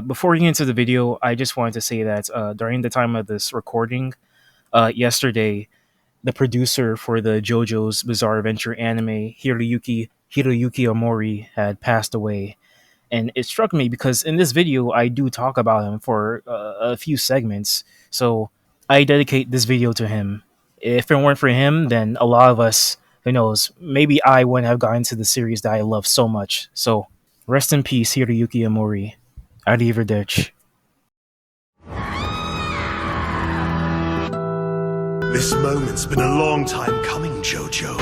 Before getting into the video, I just wanted to say that during the time of this recording, yesterday, the producer for the JoJo's Bizarre Adventure anime, Hiroyuki Omori, had passed away. And it struck me because in this video, I do talk about him for a few segments. So I dedicate this video to him. If it weren't for him, then a lot of us, who knows, maybe I wouldn't have gotten to the series that I love so much. So rest in peace, Hiroyuki Omori. Arrivederci. This moment's been a long time coming, JoJo.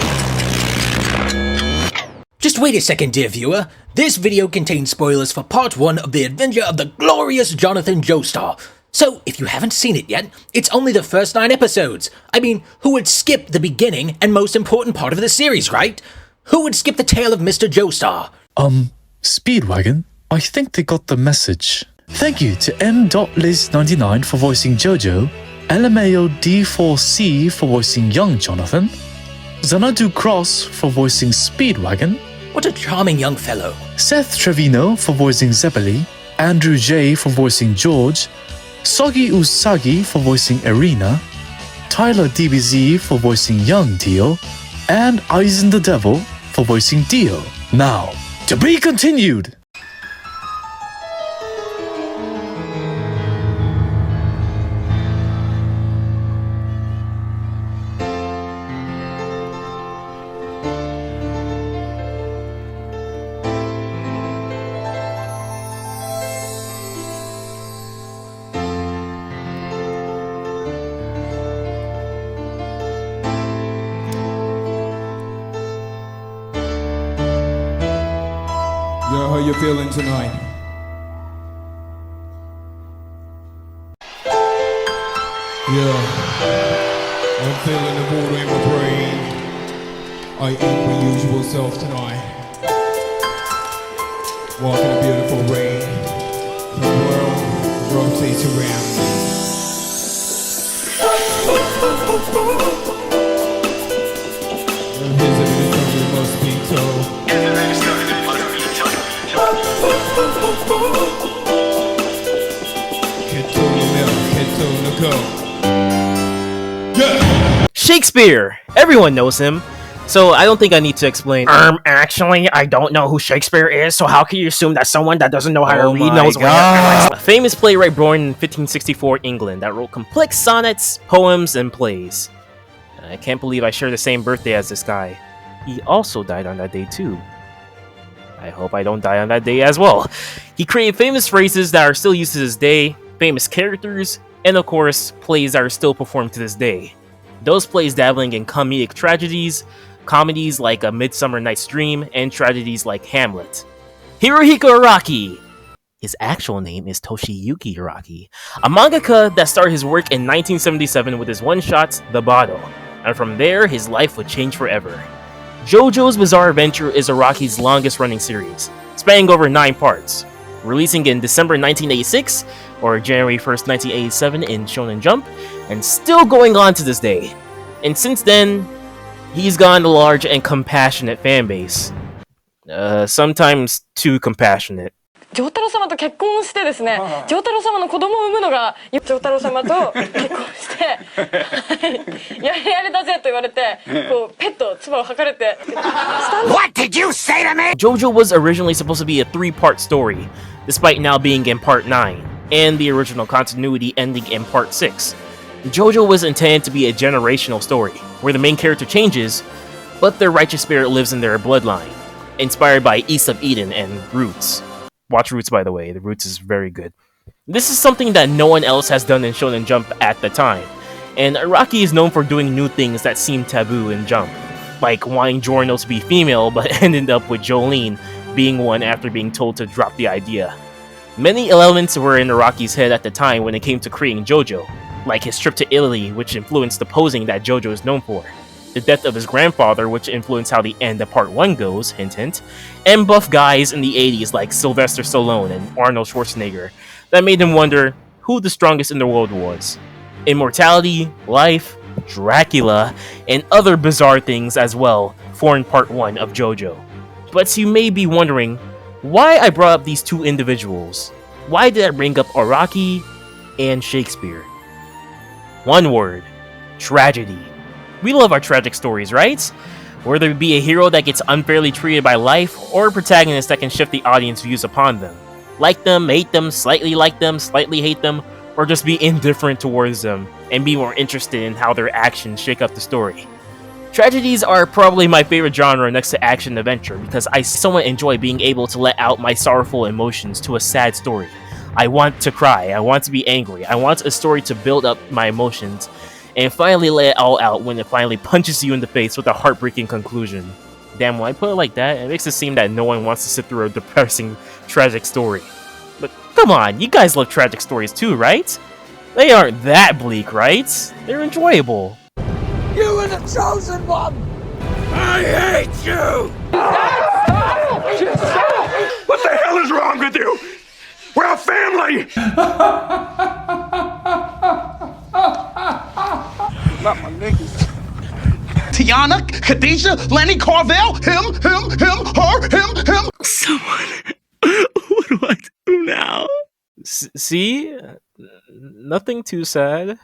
Just wait a second, dear viewer. This video contains spoilers for part 1 of the adventure of the glorious Jonathan Joestar. So, if you haven't seen it yet, it's only the first 9 episodes. I mean, who would skip the beginning and most important part of the series, right? Who would skip the tale of Mr. Joestar? Speedwagon? I think they got the message. Thank you to M.Liz99 for voicing JoJo, LMAO D4C for voicing young Jonathan, Xanadu Cross for voicing Speedwagon, What a charming young fellow. Seth Trevino for voicing Zeppeli, Andrew J for voicing George, Soggy Usagi for voicing Erina, Tyler DBZ for voicing young Dio, and Eisen the Devil for voicing Dio. Now, to be continued! Yo, how you feeling tonight? Yeah, I'm feeling the water in my brain. I ain't my usual self tonight. Walking a beautiful rain. The world rotates around me. Here's a little something must be told. Shakespeare! Everyone knows him, so I don't think I need to explain. Actually, I don't know who Shakespeare is, so how can you assume that someone that doesn't know how to read knows what A famous playwright born in 1564 England that wrote complex sonnets, poems, and plays. I can't believe I share the same birthday as this guy. He also died on that day too. I hope I don't die on that day as well. He created famous phrases that are still used to this day, famous characters, and of course, plays that are still performed to this day. Those plays dabbling in comedic tragedies, comedies like A Midsummer Night's Dream, and tragedies like Hamlet. Hirohiko Araki! His actual name is Toshiyuki Araki, a mangaka that started his work in 1977 with his one-shot, The Bottle, and from there, his life would change forever. JoJo's Bizarre Adventure is Araki's longest-running series, spanning over 9 parts, releasing in December 1986 or January 1st, 1987 in Shonen Jump, and still going on to this day. And since then, he's gotten a large and compassionate fan base. Sometimes too compassionate. 丈太郎様と結婚してですね、丈太郎様の子供を産むのが丈太郎様と結婚して、やれだぜと言われて、こうペット唾を吐かれて。What did you say to me? JoJo was originally supposed to be a 3-part story, despite now being in part 9, and the original continuity ending in part 6. JoJo was intended to be a generational story, where the main character changes, but their righteous spirit lives in their bloodline, inspired by East of Eden and Roots. Watch Roots, by the way. The Roots is very good. This is something that no one else has done in Shonen Jump at the time, and Araki is known for doing new things that seem taboo in Jump, like wanting Giorno to be female but ended up with Jolene being one after being told to drop the idea. Many elements were in Araki's head at the time when it came to creating JoJo, like his trip to Italy, which influenced the posing that JoJo is known for, the death of his grandfather, which influenced how the end of part 1 goes, hint hint, and buff guys in the 80s like Sylvester Stallone and Arnold Schwarzenegger that made him wonder who the strongest in the world was. Immortality, life, Dracula, and other bizarre things as well formed part 1 of JoJo. But you may be wondering why I brought up these two individuals. Why did I bring up Araki and Shakespeare? One word: tragedy. We love our tragic stories, right? Whether it be a hero that gets unfairly treated by life, or a protagonist that can shift the audience views upon them. Like them, hate them, slightly hate them, or just be indifferent towards them, and be more interested in how their actions shake up the story. Tragedies are probably my favorite genre next to action adventure, because I somewhat enjoy being able to let out my sorrowful emotions to a sad story. I want to cry, I want to be angry, I want a story to build up my emotions, and finally let it all out when it finally punches you in the face with a heartbreaking conclusion. Damn, when I put it like that, it makes it seem that no one wants to sit through a depressing, tragic story. But come on, you guys love tragic stories too, right? They aren't that bleak, right? They're enjoyable. You were the chosen one! I hate you! What the hell is wrong with you? We're a family! Not my niggas. Tiana, Khadijah, Lenny, Carvel, him, her, him. What do I do now? See? Nothing too sad.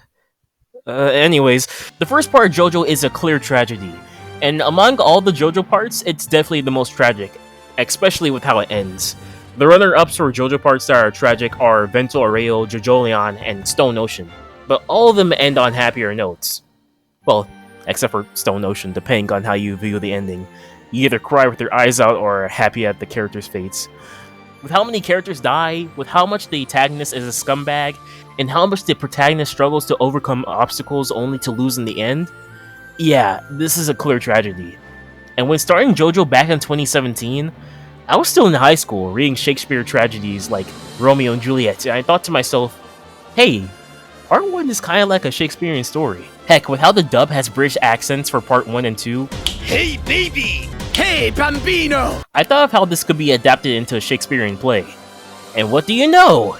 Anyways, the first part of JoJo is a clear tragedy. And among all the JoJo parts, it's definitely the most tragic, especially with how it ends. The runner-ups for JoJo parts that are tragic are Vento Arreo, JoJolion, and Stone Ocean. But all of them end on happier notes. Well, except for Stone Ocean, depending on how you view the ending. You either cry with your eyes out or are happy at the characters' fates. With how many characters die, with how much the antagonist is a scumbag, and how much the protagonist struggles to overcome obstacles only to lose in the end, yeah, this is a clear tragedy. And when starting JoJo back in 2017, I was still in high school reading Shakespeare tragedies like Romeo and Juliet, and I thought to myself, hey, part 1 is kinda like a Shakespearean story. Heck, with how the dub has British accents for part 1 and 2, Hey, baby! Hey, bambino! I thought of how this could be adapted into a Shakespearean play. And what do you know?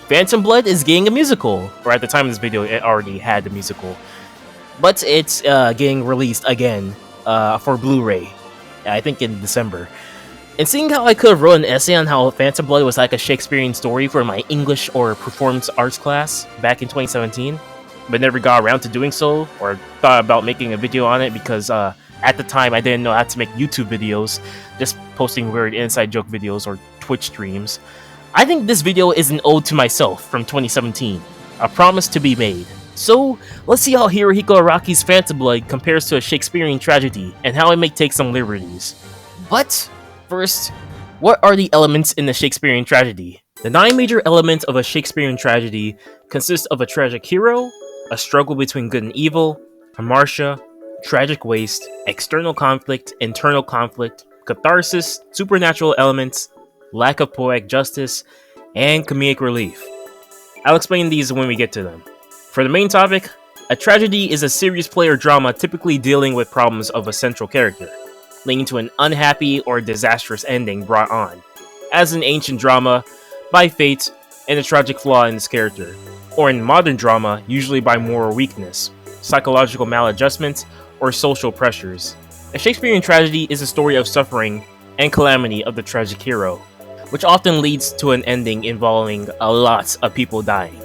Phantom Blood is getting a musical, or at the time of this video, it already had the musical. But it's getting released again for Blu-ray, I think in December. And seeing how I could have wrote an essay on how Phantom Blood was like a Shakespearean story for my English or performance arts class back in 2017, but never got around to doing so, or thought about making a video on it because at the time I didn't know how to make YouTube videos, just posting weird inside joke videos or Twitch streams. I think this video is an ode to myself from 2017, a promise to be made. So, let's see how Hirohiko Araki's Phantom Blood compares to a Shakespearean tragedy, and how it may take some liberties. But, first, what are the elements in the Shakespearean tragedy? The 9 major elements of a Shakespearean tragedy consist of a tragic hero, a struggle between good and evil, a Marcia, tragic waste, external conflict, internal conflict, catharsis, supernatural elements, lack of poetic justice, and comedic relief. I'll explain these when we get to them. For the main topic, a tragedy is a serious play or drama typically dealing with problems of a central character, leading to an unhappy or disastrous ending brought on, as in ancient drama, by fate and a tragic flaw in its character, or in modern drama, usually by moral weakness, psychological maladjustment, or social pressures. A Shakespearean tragedy is a story of suffering and calamity of the tragic hero, which often leads to an ending involving a lot of people dying.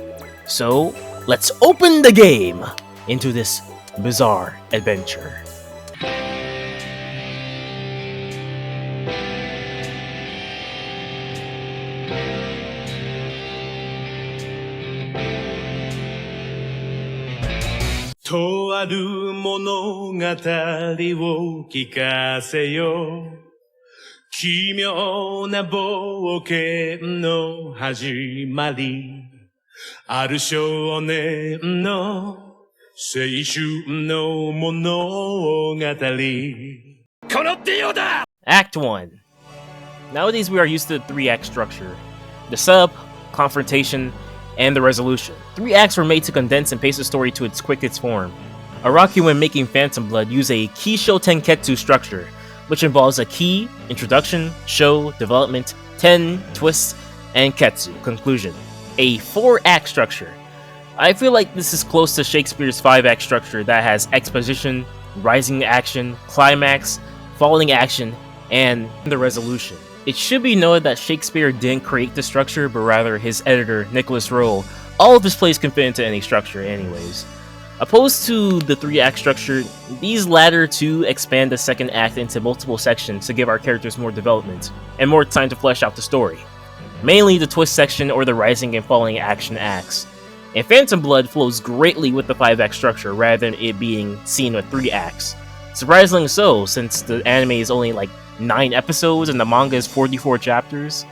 So, let's open the game into this bizarre adventure.「とある物語を聞かせよ」「奇妙な冒険の始まり」「ある少年の青春の物語」このディオだ Act 1. Nowadays we are used to the 3-act structure. The setup, confrontation, and the resolution. 3 acts were made to condense and pace the story to its quickest form. Araki, when making Phantom Blood, used a Kisho Tenketsu structure, which involves a Ki, introduction, show, development, Ten, twist, and Ketsu, conclusion. A 4-act structure. I feel like this is close to Shakespeare's 5-act structure that has exposition, rising action, climax, falling action, and the resolution. It should be noted that Shakespeare didn't create the structure, but rather his editor, Nicholas Rowe. All of his plays can fit into any structure anyways. Opposed to the 3-act structure, these latter two expand the second act into multiple sections to give our characters more development, and more time to flesh out the story. Mainly the twist section or the rising and falling action acts. And Phantom Blood flows greatly with the 5-act structure rather than it being seen with 3 acts. Surprisingly so, since the anime is only like 9 episodes and the manga is 44 chapters.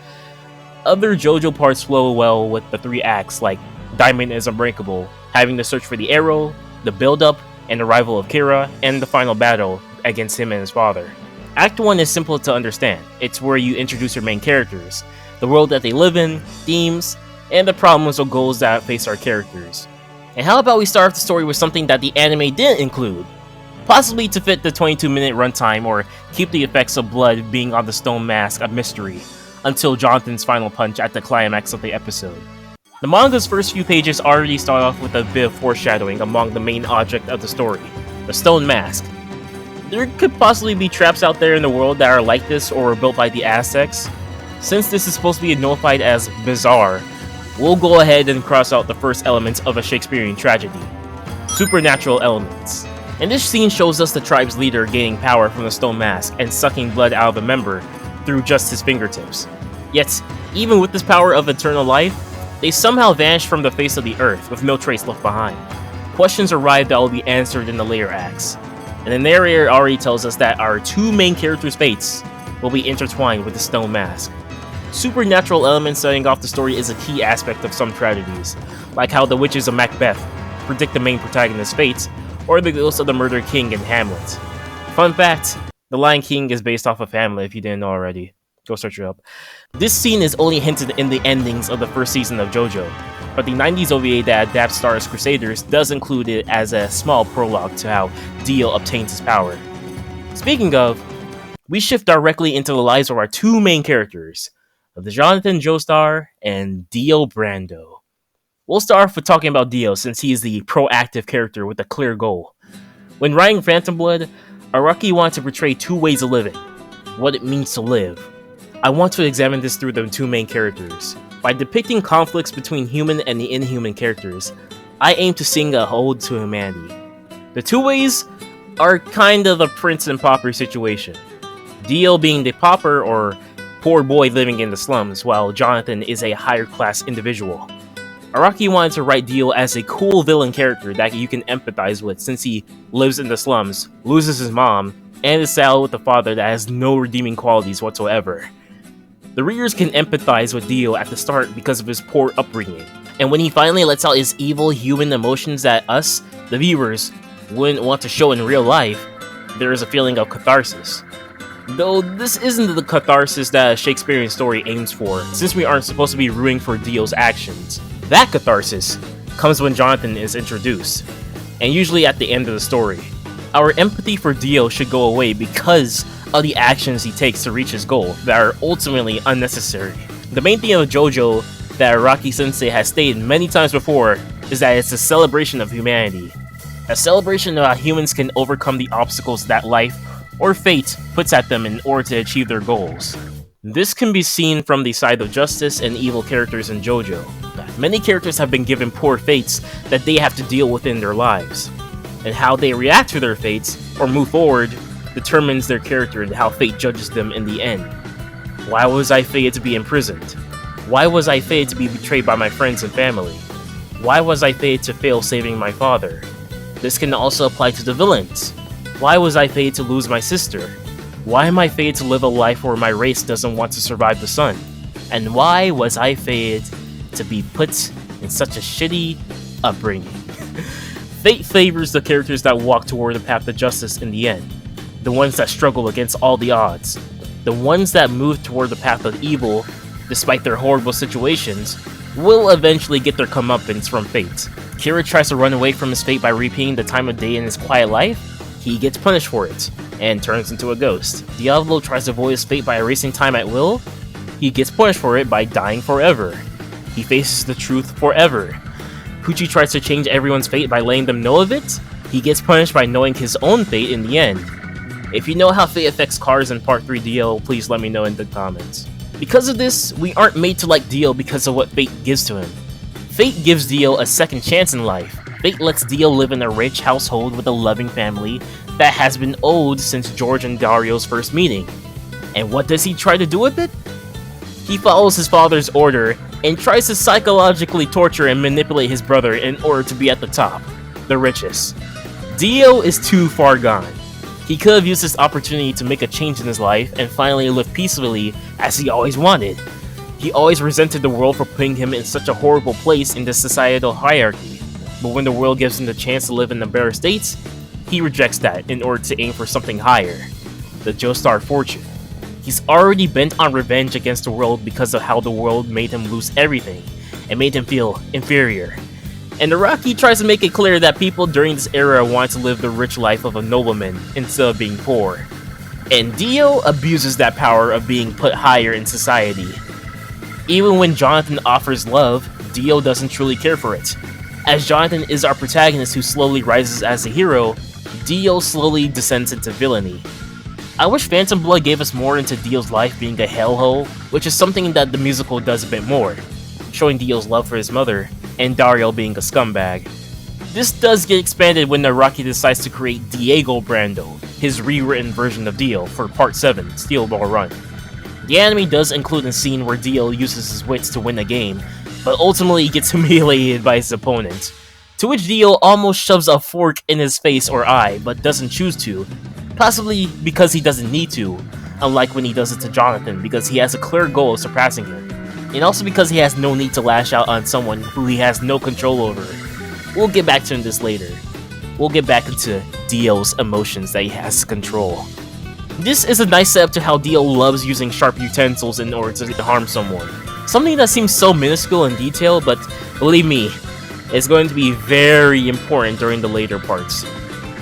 Other JoJo parts flow well with the 3 acts, like Diamond is Unbreakable, having to search for the arrow, the build-up, and arrival of Kira, and the final battle against him and his father. Act 1 is simple to understand. It's where you introduce your main characters, the world that they live in, themes, and the problems or goals that face our characters. And how about we start off the story with something that the anime didn't include? Possibly to fit the 22-minute runtime or keep the effects of blood being on the stone mask a mystery, until Jonathan's final punch at the climax of the episode. The manga's first few pages already start off with a bit of foreshadowing among the main object of the story, the stone mask. There could possibly be traps out there in the world that are like this or were built by the Aztecs. Since this is supposed to be notified as bizarre, we'll go ahead and cross out the first elements of a Shakespearean tragedy, supernatural elements. And this scene shows us the tribe's leader gaining power from the stone mask and sucking blood out of a member through just his fingertips. Yet, even with this power of eternal life, they somehow vanish from the face of the earth with no trace left behind. Questions arrive that will be answered in the later acts. And the narrator already tells us that our 2 main characters' fates will be intertwined with the stone mask. Supernatural elements setting off the story is a key aspect of some tragedies, like how the witches of Macbeth predict the main protagonist's fate, or the ghost of the murdered king in Hamlet. Fun fact, the Lion King is based off of Hamlet if you didn't know already. Go search it up. This scene is only hinted in the endings of the first season of JoJo, but the 90s OVA that adapts Star Wars Crusaders does include it as a small prologue to how Dio obtains his power. Speaking of, we shift directly into the lives of our 2 main characters, of the Jonathan Joestar and Dio Brando. We'll start off with talking about Dio since he is the proactive character with a clear goal. When writing Phantom Blood, Araki wanted to portray 2 ways of living, what it means to live. I want to examine this through the 2 main characters. By depicting conflicts between human and the inhuman characters, I aim to sing a ode to humanity. The 2 ways are kind of a prince and pauper situation. Dio being the pauper or poor boy living in the slums, while Jonathan is a higher class individual. Araki wanted to write Dio as a cool villain character that you can empathize with since he lives in the slums, loses his mom, and is saddled with a father that has no redeeming qualities whatsoever. The readers can empathize with Dio at the start because of his poor upbringing, and when he finally lets out his evil human emotions that us, the viewers, wouldn't want to show in real life, there is a feeling of catharsis. Though this isn't the catharsis that a Shakespearean story aims for, since we aren't supposed to be rooting for Dio's actions. That catharsis comes when Jonathan is introduced, and usually at the end of the story. Our empathy for Dio should go away because of the actions he takes to reach his goal that are ultimately unnecessary. The main theme of JoJo that Araki Sensei has stated many times before is that it's a celebration of humanity. A celebration of how humans can overcome the obstacles that life or fate puts at them in order to achieve their goals. This can be seen from the side of justice and evil characters in JoJo. Many characters have been given poor fates that they have to deal with in their lives, and how they react to their fates or move forward determines their character and how fate judges them in the end. Why was I fated to be imprisoned? Why was I fated to be betrayed by my friends and family? Why was I fated to fail saving my father? This can also apply to the villains. Why was I fated to lose my sister? Why am I fated to live a life where my race doesn't want to survive the sun? And why was I fated to be put in such a shitty upbringing? Fate favors the characters that walk toward the path of justice in the end. The ones that struggle against all the odds. The ones that move toward the path of evil, despite their horrible situations, will eventually get their comeuppance from fate. Kira tries to run away from his fate by repeating the time of day in his quiet life. He gets punished for it, and turns into a ghost. Diavolo tries to avoid his fate by erasing time at will. He gets punished for it by dying forever. He faces the truth forever. Pucci tries to change everyone's fate by letting them know of it. He gets punished by knowing his own fate in the end. If you know how fate affects cars in Part 3 Dio, please let me know in the comments. Because of this, we aren't made to like Dio because of what fate gives to him. Fate gives Dio a second chance in life. Fate lets Dio live in a rich household with a loving family that has been owed since George and Dario's first meeting. And what does he try to do with it? He follows his father's order and tries to psychologically torture and manipulate his brother in order to be at the top, the richest. Dio is too far gone. He could have used this opportunity to make a change in his life and finally live peacefully as he always wanted. He always resented the world for putting him in such a horrible place in the societal hierarchy, but when the world gives him the chance to live in a better state, he rejects that in order to aim for something higher, the Joestar fortune. He's already bent on revenge against the world because of how the world made him lose everything and made him feel inferior. And Araki tries to make it clear that people during this era want to live the rich life of a nobleman instead of being poor. And Dio abuses that power of being put higher in society. Even when Jonathan offers love, Dio doesn't truly care for it. As Jonathan is our protagonist who slowly rises as a hero, Dio slowly descends into villainy. I wish Phantom Blood gave us more into Dio's life being a hellhole, which is something that the musical does a bit more, showing Dio's love for his mother, and Dario being a scumbag. This does get expanded when Araki decides to create Diego Brando, his rewritten version of Dio, for Part 7, Steel Ball Run. The anime does include a scene where Dio uses his wits to win a game, but ultimately gets humiliated by his opponent, to which Dio almost shoves a fork in his face or eye, but doesn't choose to, possibly because he doesn't need to, unlike when he does it to Jonathan because he has a clear goal of surpassing him, and also because he has no need to lash out on someone who he has no control over. We'll get back to this later. We'll get back into Dio's emotions that he has control. This is a nice setup to how Dio loves using sharp utensils in order to harm someone. Something that seems so minuscule in detail, but believe me, it's going to be very important during the later parts.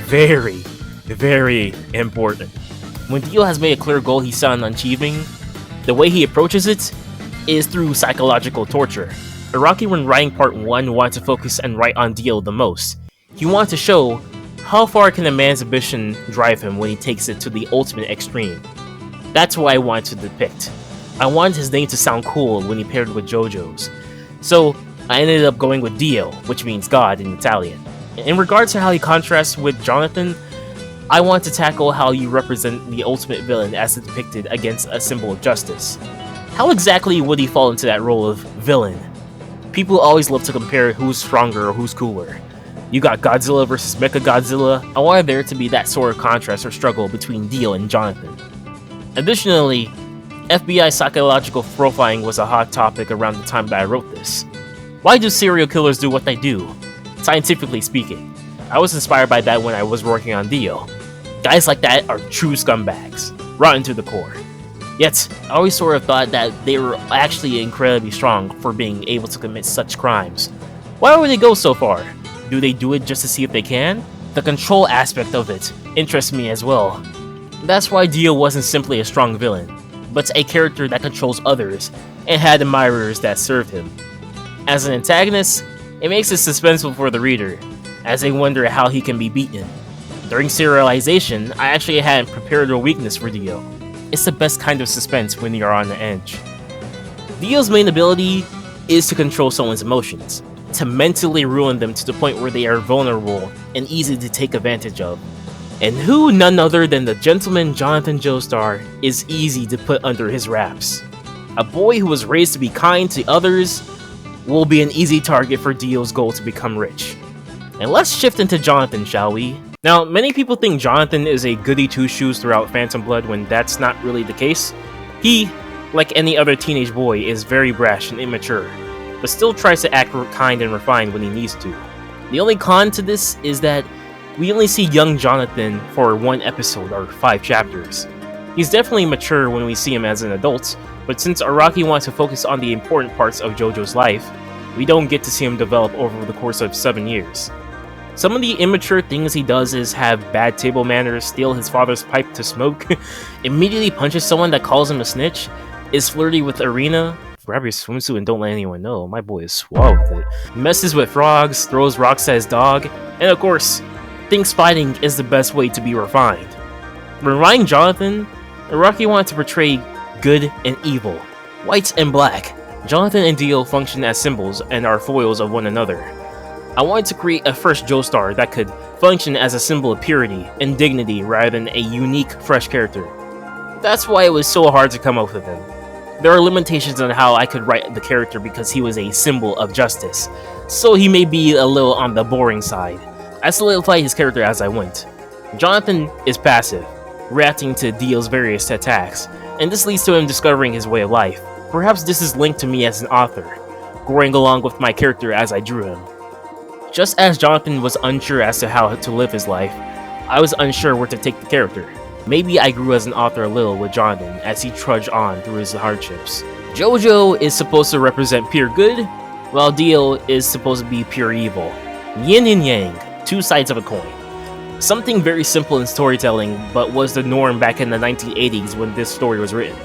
Very, very important. When Dio has made a clear goal he's set on achieving, the way he approaches it is through psychological torture. Araki, when writing Part 1, wanted to focus and write on Dio the most. He wanted to show how far can a man's ambition drive him when he takes it to the ultimate extreme. That's what I wanted to depict. I wanted his name to sound cool when he paired with JoJo's. So I ended up going with Dio, which means God in Italian. In regards to how he contrasts with Jonathan, I want to tackle how you represent the ultimate villain as depicted against a symbol of justice. How exactly would he fall into that role of villain? People always love to compare who's stronger or who's cooler. You got Godzilla versus Mechagodzilla. I wanted there to be that sort of contrast or struggle between Dio and Jonathan. Additionally, FBI psychological profiling was a hot topic around the time that I wrote this. Why do serial killers do what they do? Scientifically speaking, I was inspired by that when I was working on Dio. Guys like that are true scumbags, rotten to the core. Yet, I always sort of thought that they were actually incredibly strong for being able to commit such crimes. Why would they go so far? Do they do it just to see if they can? The control aspect of it interests me as well. That's why Dio wasn't simply a strong villain, but a character that controls others and had admirers that served him. As an antagonist, it makes it suspenseful for the reader, as they wonder how he can be beaten. During serialization, I actually hadn't prepared a weakness for Dio. It's the best kind of suspense when you're on the edge. Dio's main ability is to control someone's emotions, to mentally ruin them to the point where they are vulnerable and easy to take advantage of. And who none other than the gentleman Jonathan Joestar is easy to put under his wraps. A boy who was raised to be kind to others will be an easy target for Dio's goal to become rich. And let's shift into Jonathan, shall we? Now, many people think Jonathan is a goody two-shoes throughout Phantom Blood when that's not really the case. He, like any other teenage boy, is very brash and immature, but still tries to act kind and refined when he needs to. The only con to this is that we only see young Jonathan for one episode or 5 chapters. He's definitely mature when we see him as an adult, but since Araki wants to focus on the important parts of JoJo's life, we don't get to see him develop over the course of 7 years. Some of the immature things he does is have bad table manners, steal his father's pipe to smoke, immediately punches someone that calls him a snitch, is flirty with Erina, grab your swimsuit and don't let anyone know, my boy is suave with it, messes with frogs, throws rocks at his dog, and of course, thinks fighting is the best way to be refined. When writing Jonathan, Araki wanted to portray good and evil, white and black. Jonathan and Dio function as symbols and are foils of one another. I wanted to create a first Joestar that could function as a symbol of purity and dignity rather than a unique, fresh character. That's why it was so hard to come up with him. There are limitations on how I could write the character because he was a symbol of justice, so he may be a little on the boring side. I solidified his character as I went. Jonathan is passive, reacting to Dio's various attacks, and this leads to him discovering his way of life. Perhaps this is linked to me as an author, growing along with my character as I drew him. Just as Jonathan was unsure as to how to live his life, I was unsure where to take the character. Maybe I grew as an author a little with Jonathan as he trudged on through his hardships. JoJo is supposed to represent pure good, while Dio is supposed to be pure evil. Yin and yang, two sides of a coin. Something very simple in storytelling, but was the norm back in the 1980s when this story was written.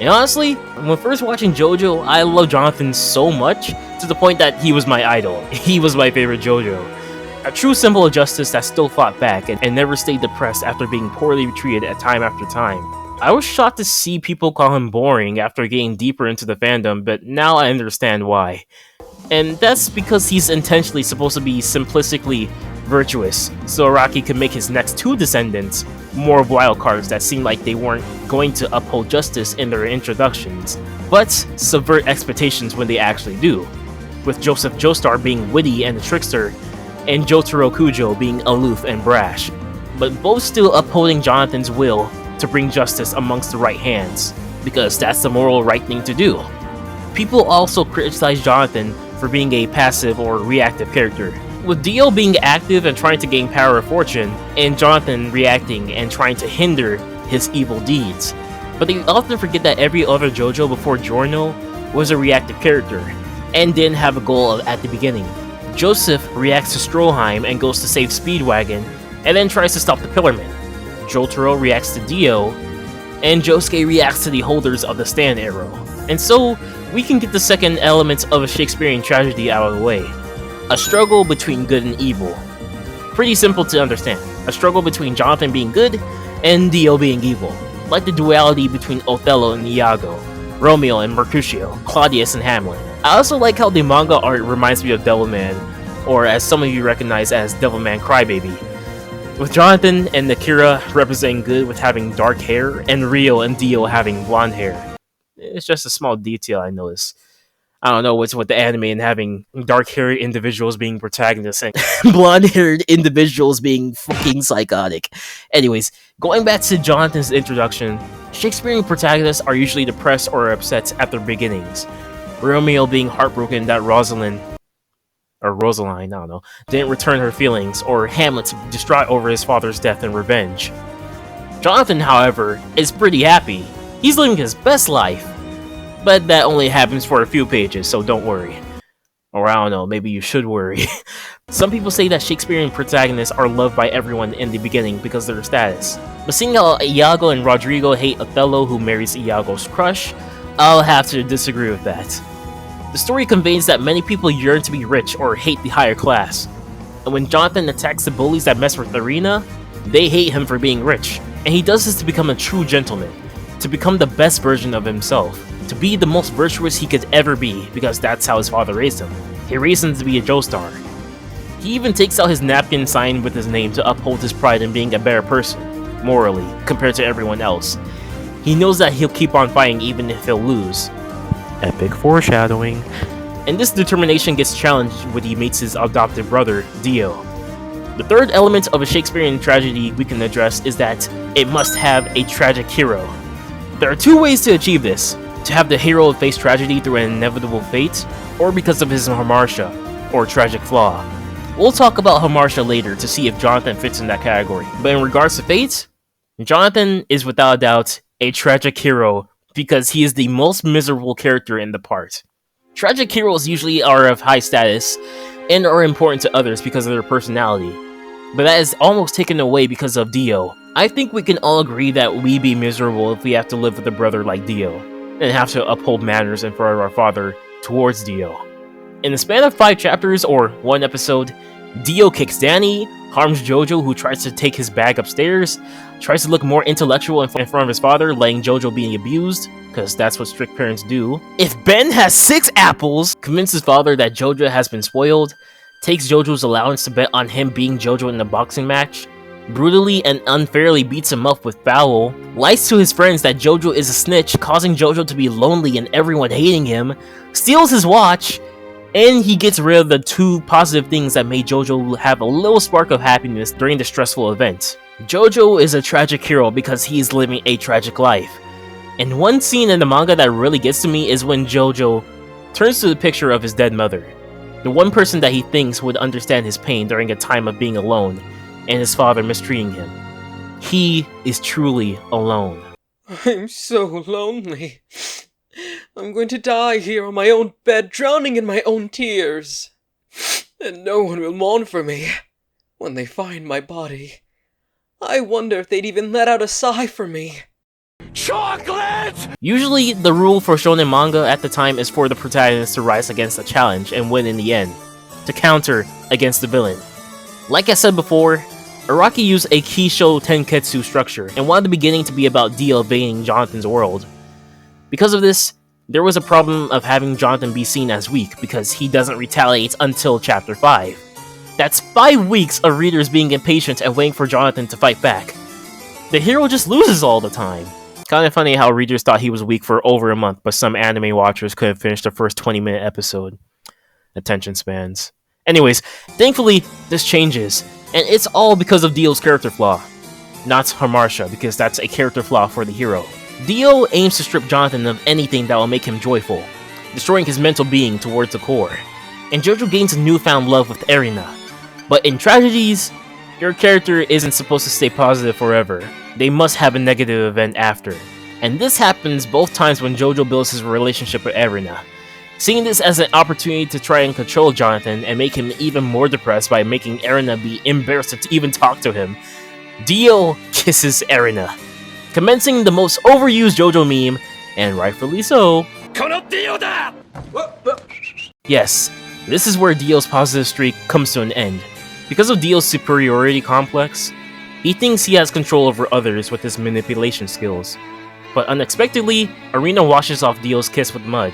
And honestly, when first watching JoJo, I loved Jonathan so much, to the point that he was my idol. He was my favorite JoJo. A true symbol of justice that still fought back and never stayed depressed after being poorly treated at time after time. I was shocked to see people call him boring after getting deeper into the fandom, but now I understand why. And that's because he's intentionally supposed to be simplistically virtuous, so Araki could make his next two descendants more wildcards that seem like they weren't going to uphold justice in their introductions, but subvert expectations when they actually do, with Joseph Joestar being witty and a trickster, and Jotaro Kujo being aloof and brash, but both still upholding Jonathan's will to bring justice amongst the right hands, because that's the moral right thing to do. People also criticize Jonathan for being a passive or reactive character, with Dio being active and trying to gain power or fortune, and Jonathan reacting and trying to hinder his evil deeds. But they often forget that every other JoJo before Giorno was a reactive character, and didn't have a goal at the beginning. Joseph reacts to Stroheim and goes to save Speedwagon, and then tries to stop the Pillarmen. Jotaro reacts to Dio, and Josuke reacts to the holders of the stand arrow. And so, we can get the second element of a Shakespearean tragedy out of the way. A struggle between good and evil. Pretty simple to understand. A struggle between Jonathan being good and Dio being evil. Like the duality between Othello and Iago, Romeo and Mercutio, Claudius and Hamlet. I also like how the manga art reminds me of Devilman, or as some of you recognize as Devilman Crybaby. With Jonathan and Akira representing good with having dark hair, and Rio and Dio having blonde hair. It's just a small detail I noticed. I don't know what's with the anime and having dark-haired individuals being protagonists and blonde-haired individuals being fucking psychotic. Anyways, going back to Jonathan's introduction, Shakespearean protagonists are usually depressed or upset at their beginnings. Romeo being heartbroken that Rosaline, I don't know, didn't return her feelings, or Hamlet distraught over his father's death and revenge. Jonathan, however, is pretty happy. He's living his best life. But that only happens for a few pages, so don't worry. Or I don't know, maybe you should worry. Some people say that Shakespearean protagonists are loved by everyone in the beginning because of their status. But seeing how Iago and Rodrigo hate Othello who marries Iago's crush, I'll have to disagree with that. The story conveys that many people yearn to be rich or hate the higher class. And when Jonathan attacks the bullies that mess with Erina, they hate him for being rich. And he does this to become a true gentleman, to become the best version of himself. To be the most virtuous he could ever be, because that's how his father raised him. He raised him to be a Joestar. He even takes out his napkin signed with his name to uphold his pride in being a better person, morally, compared to everyone else. He knows that he'll keep on fighting even if he'll lose. Epic foreshadowing. And this determination gets challenged when he meets his adopted brother, Dio. The third element of a Shakespearean tragedy we can address is that it must have a tragic hero. There are two ways to achieve this. To have the hero face tragedy through an inevitable fate, or because of his hamartia, or tragic flaw. We'll talk about hamartia later to see if Jonathan fits in that category. But in regards to fate, Jonathan is without a doubt a tragic hero because he is the most miserable character in the part. Tragic heroes usually are of high status and are important to others because of their personality, but that is almost taken away because of Dio. I think we can all agree that we'd be miserable if we have to live with a brother like Dio, and have to uphold manners in front of our father towards Dio. In the span of 5 chapters or 1 episode, Dio kicks Danny, harms Jojo, who tries to take his bag upstairs, tries to look more intellectual in front of his father, letting Jojo being abused, because that's what strict parents do. If Ben has 6 apples, convinces father that Jojo has been spoiled, takes Jojo's allowance to bet on him being Jojo in a boxing match, brutally and unfairly beats him up with foul, lies to his friends that Jojo is a snitch, causing Jojo to be lonely and everyone hating him, steals his watch, and he gets rid of the 2 positive things that made Jojo have a little spark of happiness during the stressful event. Jojo is a tragic hero because he's living a tragic life. And one scene in the manga that really gets to me is when Jojo turns to the picture of his dead mother, the one person that he thinks would understand his pain during a time of being alone, and his father mistreating him. He is truly alone. I'm so lonely. I'm going to die here on my own bed, drowning in my own tears. And no one will mourn for me when they find my body. I wonder if they'd even let out a sigh for me. Chocolate! Usually, the rule for shonen manga at the time is for the protagonist to rise against a challenge and win in the end, to counter against the villain. Like I said before, Araki used a Kisho Tenketsu structure and wanted the beginning to be about Dio invading Jonathan's world. Because of this, there was a problem of having Jonathan be seen as weak because he doesn't retaliate until chapter 5. That's 5 weeks of readers being impatient and waiting for Jonathan to fight back. The hero just loses all the time. Kinda funny how readers thought he was weak for over a month, but some anime watchers couldn't finish the first 20-minute episode. Attention spans. Anyways, thankfully, this changes, and it's all because of Dio's character flaw. Not Hamartia, because that's a character flaw for the hero. Dio aims to strip Jonathan of anything that will make him joyful, destroying his mental being towards the core. And Jojo gains a newfound love with Erina. But in tragedies, your character isn't supposed to stay positive forever. They must have a negative event after. And this happens both times when Jojo builds his relationship with Erina. Seeing this as an opportunity to try and control Jonathan and make him even more depressed by making Erina be embarrassed to even talk to him, Dio kisses Erina, commencing the most overused JoJo meme, and rightfully so. Yes, this is where Dio's positive streak comes to an end. Because of Dio's superiority complex, he thinks he has control over others with his manipulation skills. But unexpectedly, Erina washes off Dio's kiss with mud,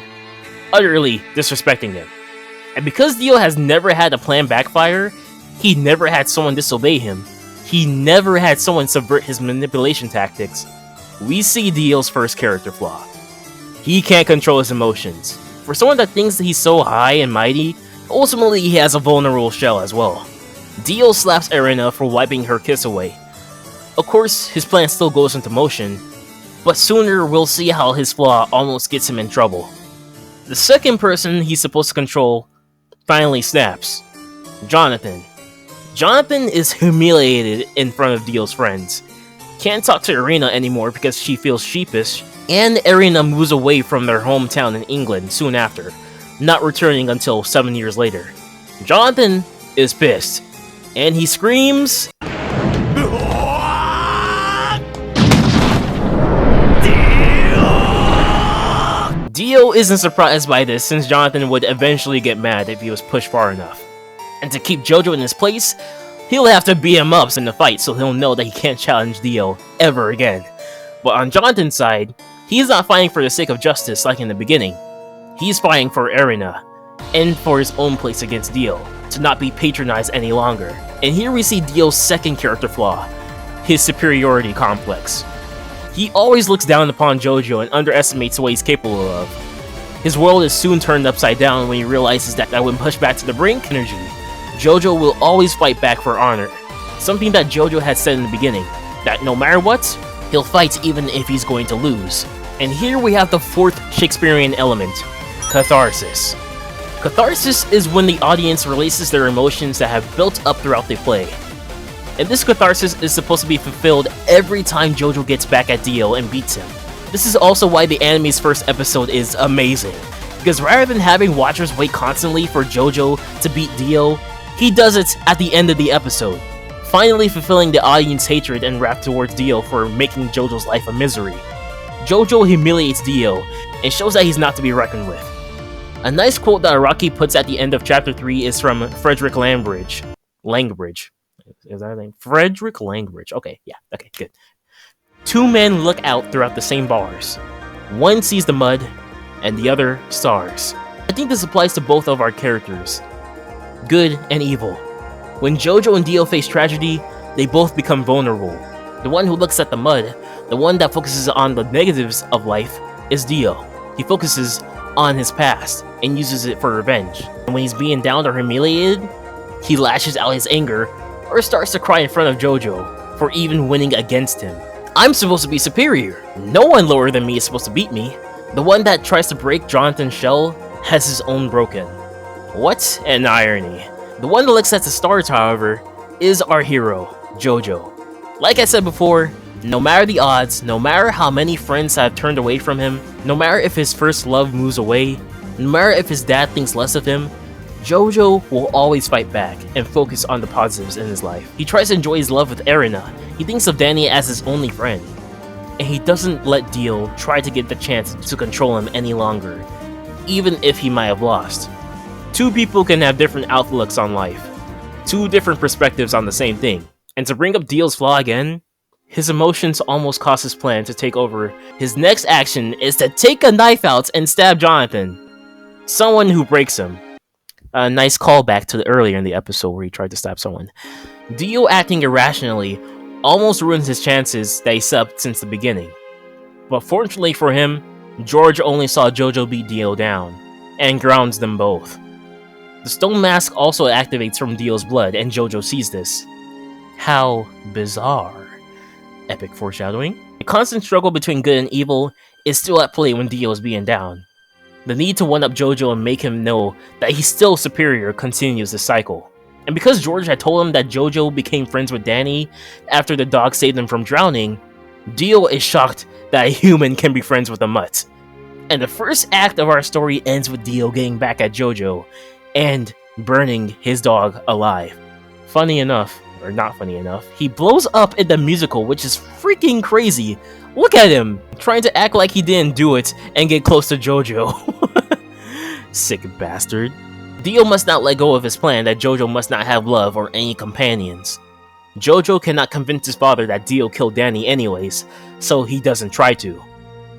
utterly disrespecting him. And because Dio has never had a plan backfire, he never had someone disobey him, he never had someone subvert his manipulation tactics, we see Dio's first character flaw. He can't control his emotions. For someone that thinks that he's so high and mighty, ultimately he has a vulnerable shell as well. Dio slaps Erina for wiping her kiss away. Of course, his plan still goes into motion, but sooner we'll see how his flaw almost gets him in trouble. The second person he's supposed to control finally snaps. Jonathan. Jonathan is humiliated in front of Dio's friends. Can't talk to Erina anymore because she feels sheepish, and Erina moves away from their hometown in England soon after, not returning until 7 years later. Jonathan is pissed, and he screams, Dio isn't surprised by this since Jonathan would eventually get mad if he was pushed far enough. And to keep Jojo in his place, he'll have to beat him up in the fight so he'll know that he can't challenge Dio ever again. But on Jonathan's side, he's not fighting for the sake of justice like in the beginning. He's fighting for Erina, and for his own place against Dio, to not be patronized any longer. And here we see Dio's second character flaw, his superiority complex. He always looks down upon Jojo and underestimates what he's capable of. His world is soon turned upside down when he realizes that when pushed back to the brink, energy, Jojo will always fight back for honor. Something that Jojo had said in the beginning, that no matter what, he'll fight even if he's going to lose. And here we have the fourth Shakespearean element, catharsis. Catharsis is when the audience releases their emotions that have built up throughout the play. And this catharsis is supposed to be fulfilled every time Jojo gets back at Dio and beats him. This is also why the anime's first episode is amazing, because rather than having watchers wait constantly for Jojo to beat Dio, he does it at the end of the episode, finally fulfilling the audience's hatred and wrath towards Dio for making Jojo's life a misery. Jojo humiliates Dio and shows that he's not to be reckoned with. A nice quote that Araki puts at the end of chapter 3 is from Frederick Langbridge. Is that a name? Frederick Langridge. Okay, yeah, okay, good. Two men look out throughout the same bars. One sees the mud, and the other stars. I think this applies to both of our characters. Good and evil. When Jojo and Dio face tragedy, they both become vulnerable. The one who looks at the mud, the one that focuses on the negatives of life, is Dio. He focuses on his past and uses it for revenge. And when he's being downed or humiliated, he lashes out his anger or starts to cry in front of Jojo for even winning against him. I'm supposed to be superior. No one lower than me is supposed to beat me. The one that tries to break Jonathan's shell has his own broken. What an irony. The one that looks at the stars, however, is our hero, Jojo. Like I said before, no matter the odds, no matter how many friends have turned away from him, no matter if his first love moves away, no matter if his dad thinks less of him, Jojo will always fight back and focus on the positives in his life. He tries to enjoy his love with Erina. He thinks of Danny as his only friend. And he doesn't let Dio try to get the chance to control him any longer, even if he might have lost. Two people can have different outlooks on life, two different perspectives on the same thing. And to bring up Dio's flaw again, his emotions almost cost his plan to take over. His next action is to take a knife out and stab Jonathan, someone who breaks him. A nice callback to the earlier in the episode where he tried to stab someone. Dio acting irrationally almost ruins his chances that he set up since the beginning. But fortunately for him, George only saw Jojo beat Dio down, and grounds them both. The stone mask also activates from Dio's blood, and Jojo sees this. How bizarre. Epic foreshadowing. The constant struggle between good and evil is still at play when Dio is being down. The need to one-up Jojo and make him know that he's still superior continues the cycle. And because George had told him that Jojo became friends with Danny after the dog saved him from drowning, Dio is shocked that a human can be friends with a mutt. And the first act of our story ends with Dio getting back at Jojo and burning his dog alive. Funny enough, or not funny enough, he blows up in the musical, which is freaking crazy. Look at him, trying to act like he didn't do it and get close to Jojo. Sick bastard. Dio must not let go of his plan that Jojo must not have love or any companions. Jojo cannot convince his father that Dio killed Danny anyways, so he doesn't try to.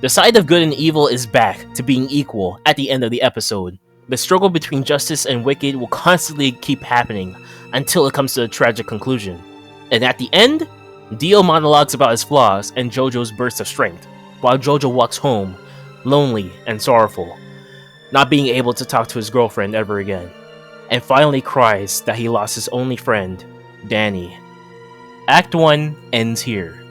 The side of good and evil is back to being equal at the end of the episode. The struggle between justice and wicked will constantly keep happening until it comes to a tragic conclusion. And at the end, Dio monologues about his flaws and Jojo's burst of strength, while Jojo walks home, lonely and sorrowful, not being able to talk to his girlfriend ever again, and finally cries that he lost his only friend, Danny. Act 1 ends here.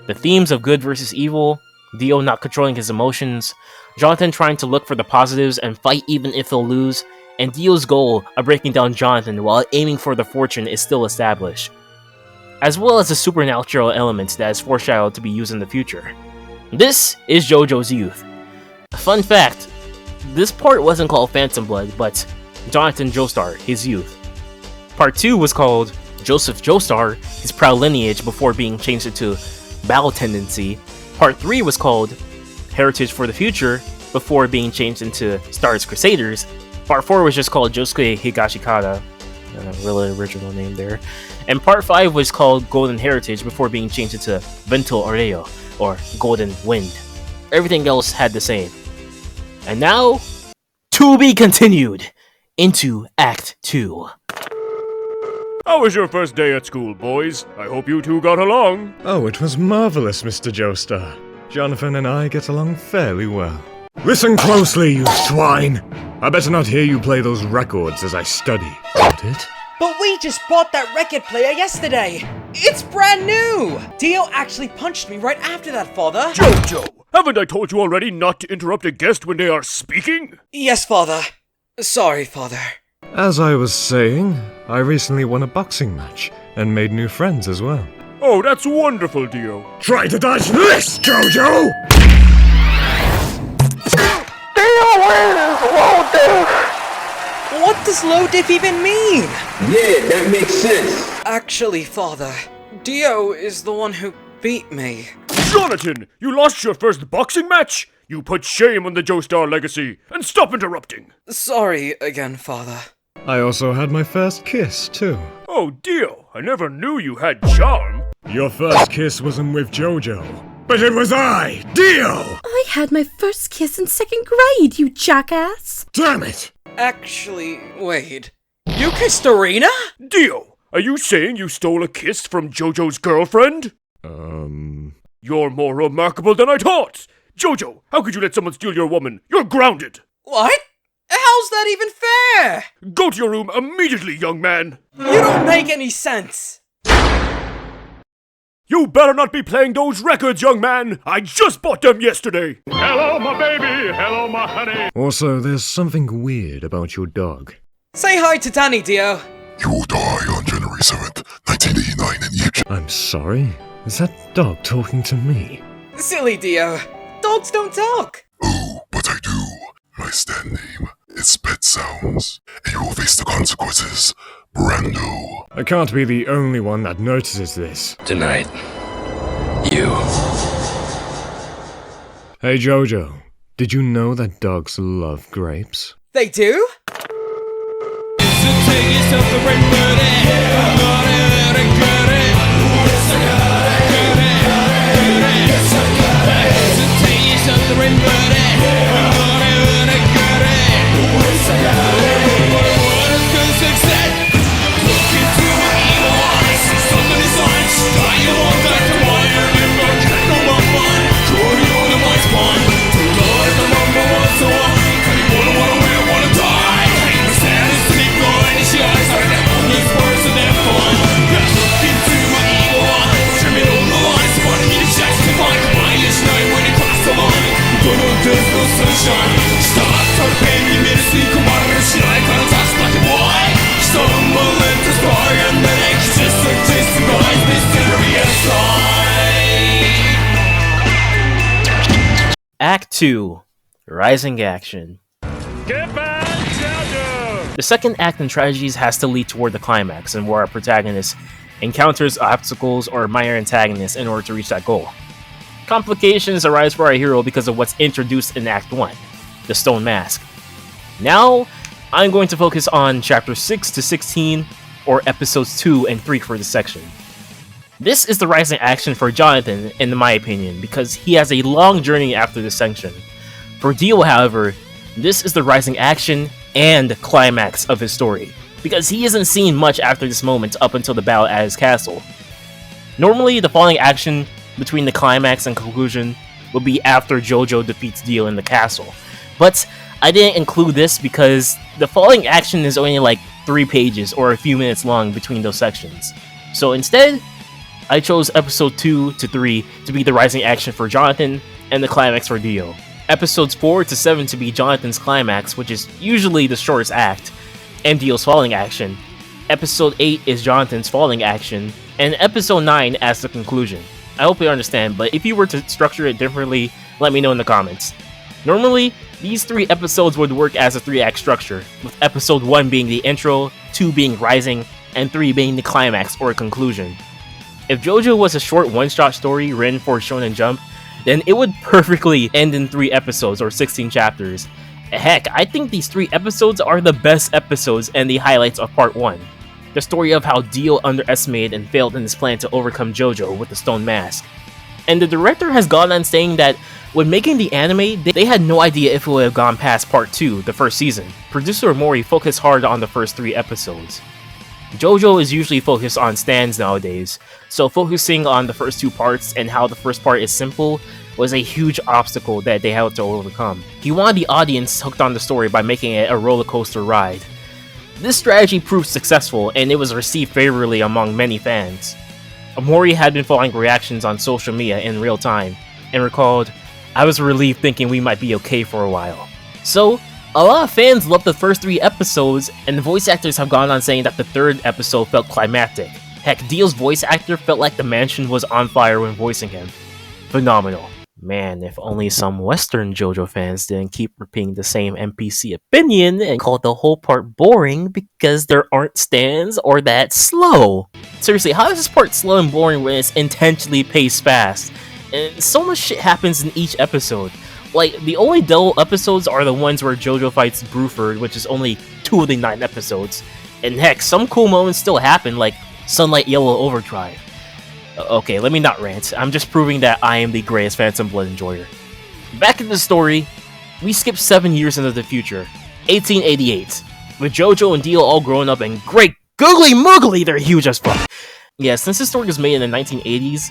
The themes of good versus evil, Dio not controlling his emotions, Jonathan trying to look for the positives and fight even if he'll lose, and Dio's goal of breaking down Jonathan while aiming for the fortune is still established, as well as the supernatural elements that is foreshadowed to be used in the future. This is JoJo's youth. Fun fact, this part wasn't called Phantom Blood, but Jonathan Joestar, his youth. Part 2 was called Joseph Joestar, his proud lineage before being changed into battle tendency. Part 3 was called Heritage for the Future before being changed into Stardust Crusaders. Part 4 was just called Josuke Higashikata, really original name there. And Part 5 was called Golden Heritage before being changed into Vento Oreo, or Golden Wind. Everything else had the same. And now, to be continued into Act 2. How was your first day at school, boys? I hope you two got along. Oh, it was marvelous, Mr. Joestar. Jonathan and I get along fairly well. Listen closely, you swine! I better not hear you play those records as I study. Got it? But we just bought that record player yesterday! It's brand new! Dio actually punched me right after that, Father! Jojo! Haven't I told you already not to interrupt a guest when they are speaking? Yes, Father. Sorry, Father. As I was saying, I recently won a boxing match and made new friends as well. Oh, that's wonderful, Dio. Try to dodge this, Jojo! What does low diff even mean? Yeah, that makes sense. Actually, Father, Dio is the one who beat me. Jonathan, you lost your first boxing match? You put shame on the Joestar legacy, and stop interrupting. Sorry again, Father. I also had my first kiss, too. Oh, Dio, I never knew you had charm. Your first kiss wasn't with JoJo, but it was I, Dio! I had my first kiss in 2nd grade, you jackass! Damn it! Actually, wait. You kissed Erina? Dio, are you saying you stole a kiss from JoJo's girlfriend? You're more remarkable than I thought! JoJo, how could you let someone steal your woman? You're grounded! What? How's that even fair? Go to your room immediately, young man! You don't make any sense! You better not be playing those records, young man! I just bought them yesterday! Hello, my baby. Hello, my honey. Also, there's something weird about your dog. Say hi to Danny, Dio. You will die on January 7th, 1989 in Egypt. I'm sorry? Is that dog talking to me? Silly Dio. Dogs don't talk. Oh, but I do. My stand name is Pet Sounds, and you will face the consequences. Brando. I can't be the only one that notices this. Tonight, you. Hey Jojo, did you know that dogs love grapes? They do? Act 2, Rising Action. Get back, JoJo! The second act in tragedies has to lead toward the climax, and where our protagonist encounters obstacles or minor antagonists in order to reach that goal. Complications arise for our hero because of what's introduced in Act 1, the Stone Mask. Now, I'm going to focus on chapters 6 to 16, or episodes 2 and 3 for this section. This is the rising action for Jonathan, in my opinion, because he has a long journey after this section. For Dio, however, this is the rising action and climax of his story, because he isn't seen much after this moment up until the battle at his castle. Normally, the falling action between the climax and conclusion would be after JoJo defeats Dio in the castle, but I didn't include this because the falling action is only like 3 pages or a few minutes long between those sections. So instead, I chose episode 2 to 3 to be the rising action for Jonathan and the climax for Dio. Episodes 4 to 7 to be Jonathan's climax, which is usually the shortest act, and Dio's falling action. Episode 8 is Jonathan's falling action, and episode 9 as the conclusion. I hope you understand, but if you were to structure it differently, let me know in the comments. Normally, these 3 episodes would work as a 3-act structure, with episode 1 being the intro, 2 being rising, and 3 being the climax or conclusion. If JoJo was a short one-shot story written for Shonen Jump, then it would perfectly end in 3 episodes or 16 chapters. Heck, I think these 3 episodes are the best episodes and the highlights of part 1. The story of how Dio underestimated and failed in his plan to overcome JoJo with the Stone Mask. And the director has gone on saying that when making the anime, they had no idea if it would have gone past part 2, the first season. Producer Mori focused hard on the first 3 episodes. JoJo is usually focused on stands nowadays, so focusing on the first 2 parts and how the first part is simple was a huge obstacle that they had to overcome. He wanted the audience hooked on the story by making it a roller coaster ride. This strategy proved successful and it was received favorably among many fans. Mori had been following reactions on social media in real time and recalled, "I was relieved thinking we might be okay for a while." So, a lot of fans loved the first 3 episodes, and the voice actors have gone on saying that the 3rd episode felt climactic. Heck, Dio's voice actor felt like the mansion was on fire when voicing him. Phenomenal. Man, if only some Western JoJo fans didn't keep repeating the same NPC opinion and call the whole part boring because there aren't stands or that slow. Seriously, how is this part slow and boring when it's intentionally paced fast? And so much shit happens in each episode. Like, the only dull episodes are the ones where JoJo fights Bruford, which is only 2 of the 9 episodes, And heck, some cool moments still happen, like Sunlight Yellow Overdrive. Okay, let me not rant. I'm just proving that I am the greatest Phantom Blood enjoyer. Back in the story, we skip 7 years into the future, 1888, with JoJo and Dio all grown up and great googly moogly, they're huge as fuck. Yeah, since this story was made in the 1980s,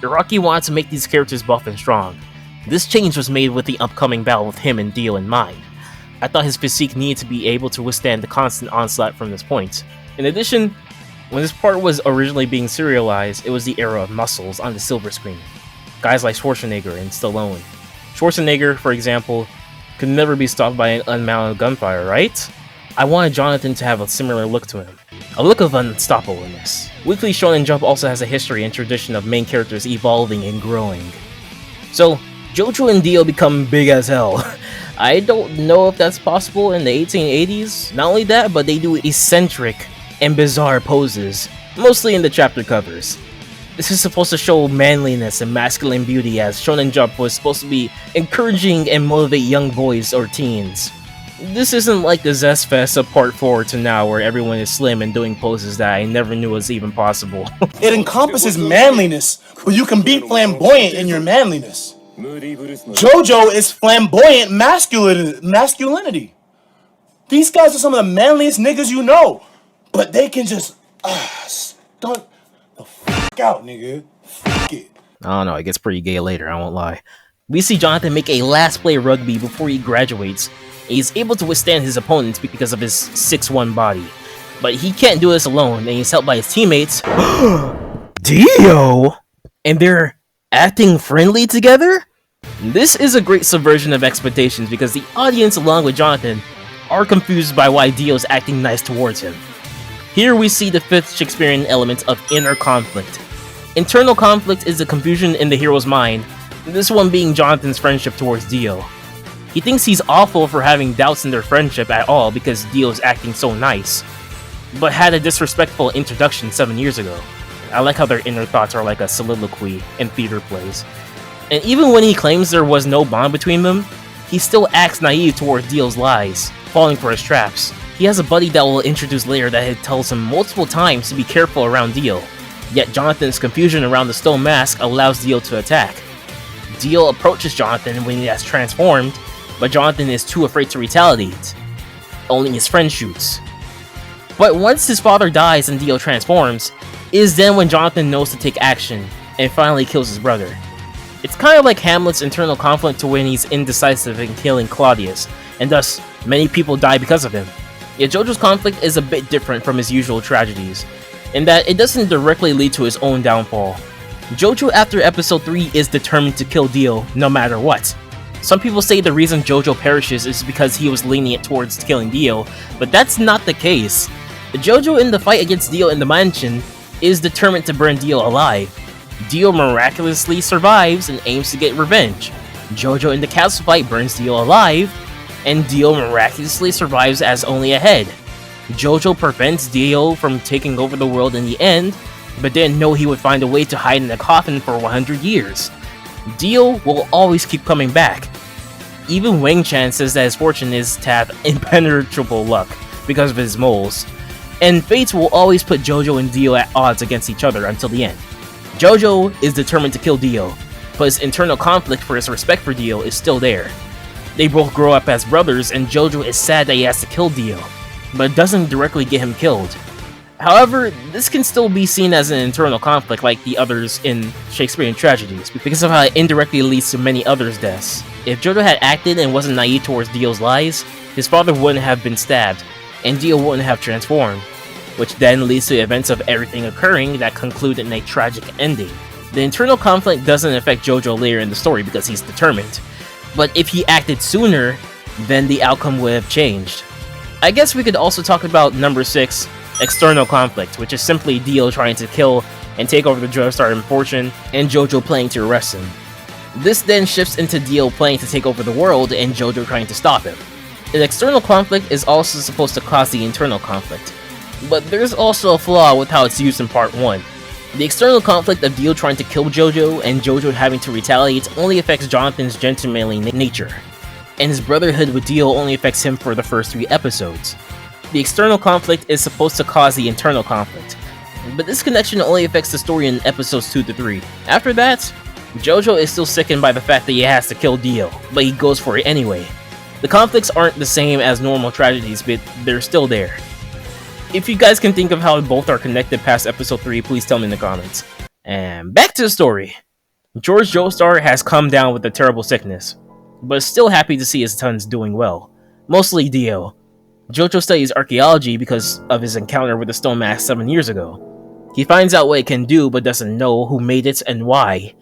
Araki wanted to make these characters buff and strong. This change was made with the upcoming battle with him and Dio in mind. I thought his physique needed to be able to withstand the constant onslaught from this point. In addition, when this part was originally being serialized, it was the era of muscles on the silver screen. Guys like Schwarzenegger and Stallone. Schwarzenegger, for example, could never be stopped by an unmounted gunfire, right? I wanted Jonathan to have a similar look to him. A look of unstoppableness. Weekly Shonen Jump also has a history and tradition of main characters evolving and growing. So, JoJo and Dio become big as hell. I don't know if that's possible in the 1880s. Not only that, but they do eccentric and bizarre poses, mostly in the chapter covers. This is supposed to show manliness and masculine beauty, as Shonen Jump was supposed to be encouraging and motivate young boys or teens. This isn't like the Zest Fest of Part 4 to now, where everyone is slim and doing poses that I never knew was even possible. It encompasses manliness, but you can be flamboyant in your manliness. JoJo is flamboyant masculinity. These guys are some of the manliest niggas you know, but they can just stunt the fuck out, nigga. Fuck it. I don't know, it gets pretty gay later, I won't lie. We see Jonathan make a last play rugby before he graduates, and he's able to withstand his opponents because of his 6'1" body. But he can't do this alone, and he's helped by his teammates, Dio! And they're acting friendly together? This is a great subversion of expectations because the audience, along with Jonathan, are confused by why Dio's acting nice towards him. Here we see the fifth Shakespearean element of inner conflict. Internal conflict is the confusion in the hero's mind, this one being Jonathan's friendship towards Dio. He thinks he's awful for having doubts in their friendship at all because Dio's acting so nice, but had a disrespectful introduction 7 years ago. I like how their inner thoughts are like a soliloquy in theater plays. And even when he claims there was no bond between them, he still acts naive towards Dio's lies, falling for his traps. He has a buddy that will introduce later that tells him multiple times to be careful around Dio, yet Jonathan's confusion around the stone mask allows Dio to attack. Dio approaches Jonathan when he has transformed, but Jonathan is too afraid to retaliate. Only his friend shoots. But once his father dies and Dio transforms, is then when Jonathan knows to take action and finally kills his brother. It's kind of like Hamlet's internal conflict to when he's indecisive in killing Claudius, and thus many people die because of him. Yet JoJo's conflict is a bit different from his usual tragedies, in that it doesn't directly lead to his own downfall. JoJo after episode 3 is determined to kill Dio no matter what. Some people say the reason JoJo perishes is because he was lenient towards killing Dio, but that's not the case. JoJo in the fight against Dio in the mansion is determined to burn Dio alive. Dio miraculously survives and aims to get revenge. JoJo in the castle fight burns Dio alive, and Dio miraculously survives as only a head. JoJo prevents Dio from taking over the world in the end, but didn't know he would find a way to hide in a coffin for 100 years. Dio will always keep coming back. Even Wang Chan says that his fortune is to have impenetrable luck because of his moles, and fate will always put JoJo and Dio at odds against each other until the end. JoJo is determined to kill Dio, but his internal conflict for his respect for Dio is still there. They both grow up as brothers, and JoJo is sad that he has to kill Dio, but it doesn't directly get him killed. However, this can still be seen as an internal conflict like the others in Shakespearean tragedies, because of how it indirectly leads to many others' deaths. If JoJo had acted and wasn't naive towards Dio's lies, his father wouldn't have been stabbed, and Dio wouldn't have transformed, which then leads to events of everything occurring that conclude in a tragic ending. The internal conflict doesn't affect JoJo later in the story because he's determined, but if he acted sooner, then the outcome would have changed. I guess we could also talk about number 6, external conflict, which is simply Dio trying to kill and take over the Joestar in Fortune, and JoJo planning to arrest him. This then shifts into Dio planning to take over the world and JoJo trying to stop him. The external conflict is also supposed to cause the internal conflict, but there's also a flaw with how it's used in part 1. The external conflict of Dio trying to kill JoJo and JoJo having to retaliate only affects Jonathan's gentlemanly nature, and his brotherhood with Dio only affects him for the first 3 episodes. The external conflict is supposed to cause the internal conflict, but this connection only affects the story in episodes 2 to 3. After that, JoJo is still sickened by the fact that he has to kill Dio, but he goes for it anyway. The conflicts aren't the same as normal tragedies, but they're still there. If you guys can think of how both are connected past episode 3, please tell me in the comments. And back to the story. George Joestar has come down with a terrible sickness, but is still happy to see his sons doing well. Mostly Dio. JoJo studies archaeology because of his encounter with the stone mask 7 years ago. He finds out what it can do, but doesn't know who made it and why.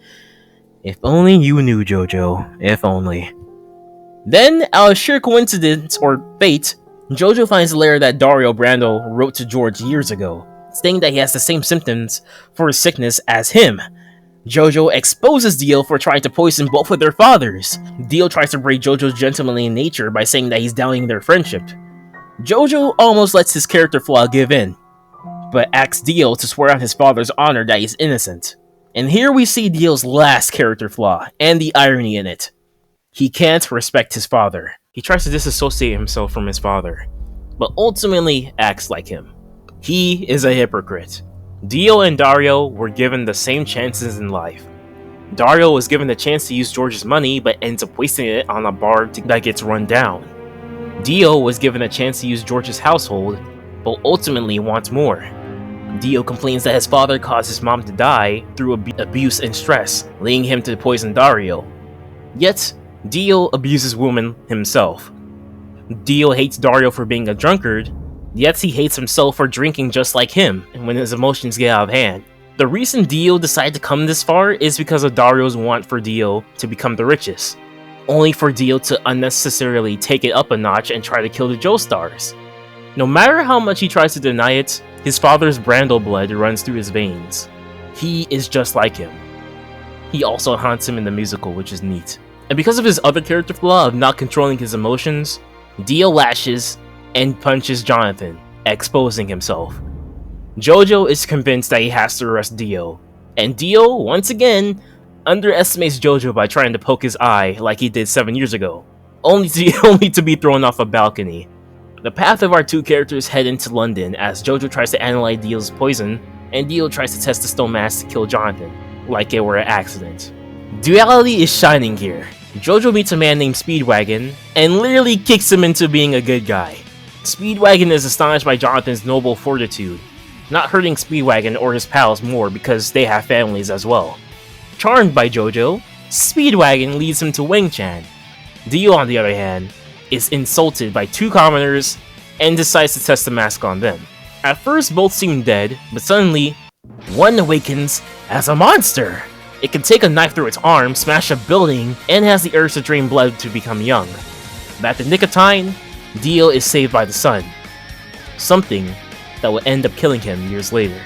If only you knew, JoJo. If only. Then, out of sheer coincidence or fate, JoJo finds a letter that Dario Brando wrote to George years ago, stating that he has the same symptoms for his sickness as him. JoJo exposes Dio for trying to poison both of their fathers. Dio tries to break JoJo's gentlemanly nature by saying that he's doubting their friendship. JoJo almost lets his character flaw give in, but asks Dio to swear on his father's honor that he's innocent. And here we see Dio's last character flaw, and the irony in it. He can't respect his father. He tries to disassociate himself from his father, but ultimately acts like him. He is a hypocrite. Dio and Dario were given the same chances in life. Dario was given the chance to use George's money, but ends up wasting it on a bar that gets run down. Dio was given a chance to use George's household, but ultimately wants more. Dio complains that his father caused his mom to die through abuse and stress, leading him to poison Dario. Yet, Dio abuses women himself. Dio hates Dario for being a drunkard, yet he hates himself for drinking just like him when his emotions get out of hand. The reason Dio decided to come this far is because of Dario's want for Dio to become the richest, only for Dio to unnecessarily take it up a notch and try to kill the Joestars. No matter how much he tries to deny it, his father's Brando blood runs through his veins. He is just like him. He also haunts him in the musical, which is neat. And because of his other character flaw of not controlling his emotions, Dio lashes and punches Jonathan, exposing himself. JoJo is convinced that he has to arrest Dio, and Dio, once again, underestimates JoJo by trying to poke his eye like he did 7 years ago, only to be thrown off a balcony. The path of our two characters head into London as JoJo tries to analyze Dio's poison, and Dio tries to test the stone mask to kill Jonathan, like it were an accident. Duality is shining here. JoJo meets a man named Speedwagon, and literally kicks him into being a good guy. Speedwagon is astonished by Jonathan's noble fortitude, not hurting Speedwagon or his pals more because they have families as well. Charmed by JoJo, Speedwagon leads him to Wang-chan. Dio, on the other hand, is insulted by two commoners and decides to test the mask on them. At first, both seem dead, but suddenly, one awakens as a monster. It can take a knife through its arm, smash a building, and has the urge to drain blood to become young. But at the nick of time, Dio is saved by the sun. Something that will end up killing him years later.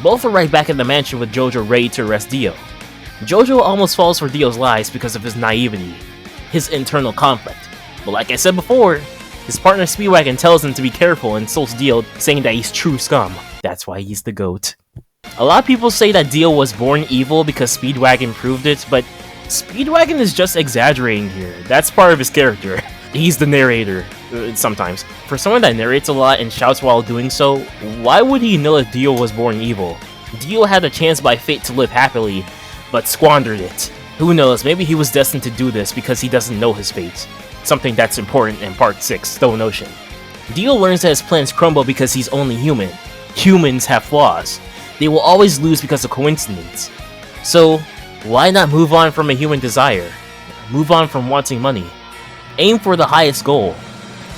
Both are right back at the mansion with JoJo ready to arrest Dio. JoJo almost falls for Dio's lies because of his naivety, his internal conflict. But like I said before, his partner Speedwagon tells him to be careful and insults Dio, saying that he's true scum. That's why he's the GOAT. A lot of people say that Dio was born evil because Speedwagon proved it, but Speedwagon is just exaggerating here. That's part of his character. He's the narrator, sometimes. For someone that narrates a lot and shouts while doing so, why would he know that Dio was born evil? Dio had a chance by fate to live happily, but squandered it. Who knows, maybe he was destined to do this because he doesn't know his fate. Something that's important in Part 6, Stone Ocean. Dio learns that his plans crumble because he's only human. Humans have flaws. They will always lose because of coincidence. So, why not move on from a human desire? Move on from wanting money. Aim for the highest goal.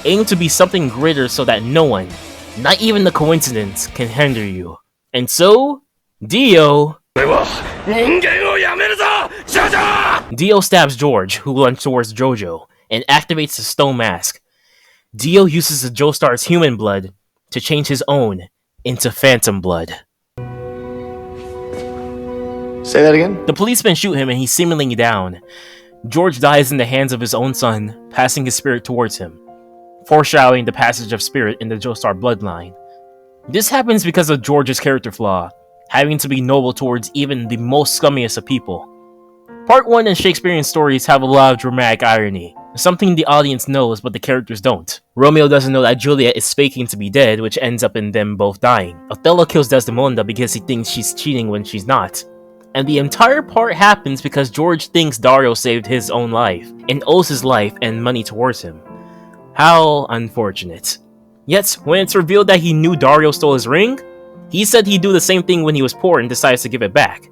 Aim to be something greater so that no one, not even the coincidence, can hinder you. And so, Dio... Dio stabs George, who lunges towards JoJo, and activates the stone mask. Dio uses the Joestar's human blood to change his own into phantom blood. Say that again? The policemen shoot him and he's seemingly down. George dies in the hands of his own son, passing his spirit towards him, foreshadowing the passage of spirit in the Joestar bloodline. This happens because of George's character flaw, having to be noble towards even the most scummiest of people. Part 1 and Shakespearean stories have a lot of dramatic irony. something the audience knows but the characters don't. Romeo doesn't know that Juliet is faking to be dead, which ends up in them both dying. Othello kills Desdemona because he thinks she's cheating when she's not. And the entire part happens because George thinks Dario saved his own life, and owes his life and money towards him. How unfortunate. Yet, when it's revealed that he knew Dario stole his ring, he said he'd do the same thing when he was poor and decides to give it back,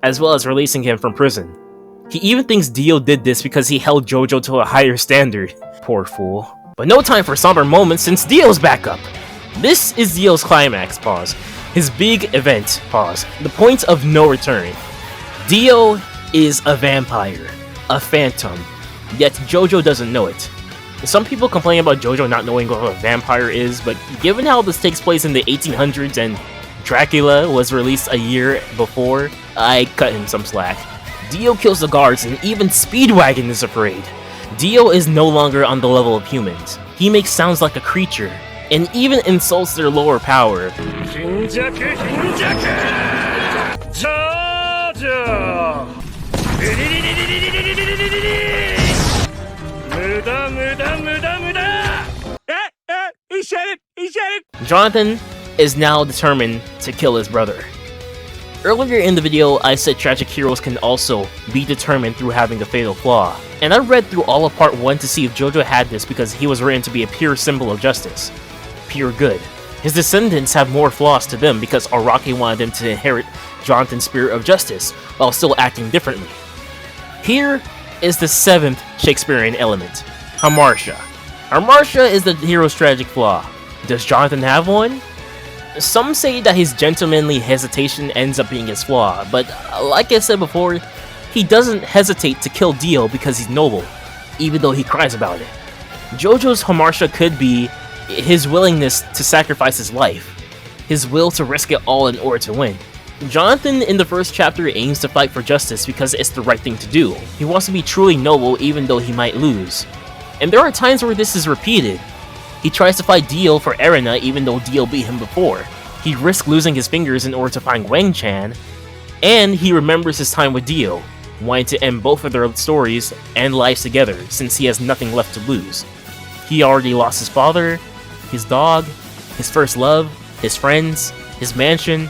as well as releasing him from prison. He even thinks Dio did this because he held JoJo to a higher standard. Poor fool. But no time for somber moments since Dio's back up. This is Dio's climax, pause. His big event, pause. The point of no return. Dio is a vampire, a phantom, yet JoJo doesn't know it. Some people complain about JoJo not knowing what a vampire is, but given how this takes place in the 1800s and Dracula was released a year before, I cut him some slack. Dio kills the guards and even Speedwagon is afraid. Dio is no longer on the level of humans. He makes sounds like a creature, and even insults their lower power. He said it! Jonathan is now determined to kill his brother. Earlier in the video, I said tragic heroes can also be determined through having a fatal flaw. And I read through all of part 1 to see if JoJo had this because he was written to be a pure symbol of justice. Pure good. His descendants have more flaws to them because Araki wanted them to inherit Jonathan's spirit of justice while still acting differently. Here is the 7th Shakespearean element, Hamartia. Hamartia is the hero's tragic flaw. Does Jonathan have one? Some say that his gentlemanly hesitation ends up being his flaw, but like I said before, he doesn't hesitate to kill Dio because he's noble, even though he cries about it. JoJo's Hamartia could be his willingness to sacrifice his life, his will to risk it all in order to win. Jonathan in the first chapter aims to fight for justice because it's the right thing to do. He wants to be truly noble even though he might lose. And there are times where this is repeated. He tries to fight Dio for Erina even though Dio beat him before. He risks losing his fingers in order to find Wang-chan, and he remembers his time with Dio, wanting to end both of their stories and lives together since he has nothing left to lose. He already lost his father, his dog, his first love, his friends, his mansion,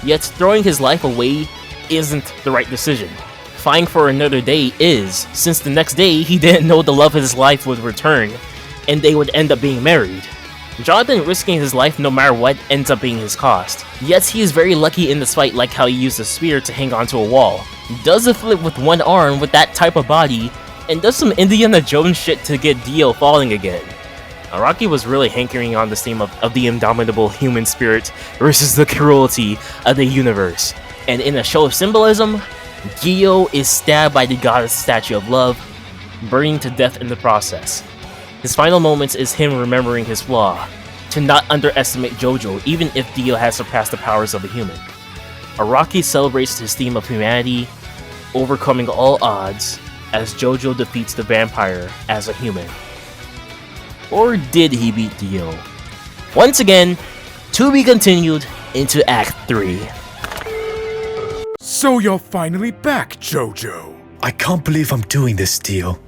yet throwing his life away isn't the right decision. Fighting for another day is, since the next day he didn't know the love of his life would return, and they would end up being married. Jonathan risking his life no matter what ends up being his cost. Yet he is very lucky in this fight, like how he used a spear to hang onto a wall, does a flip with one arm with that type of body, and does some Indiana Jones shit to get Dio falling again. Araki was really hankering on this theme of the indomitable human spirit versus the cruelty of the universe. And in a show of symbolism, Dio is stabbed by the goddess statue of love, burning to death in the process. His final moments is him remembering his flaw, to not underestimate JoJo even if Dio has surpassed the powers of a human. Araki celebrates his theme of humanity, overcoming all odds, as JoJo defeats the vampire as a human. Or did he beat Dio? Once again, to be continued into Act 3. So you're finally back, JoJo. I can't believe I'm doing this, Dio.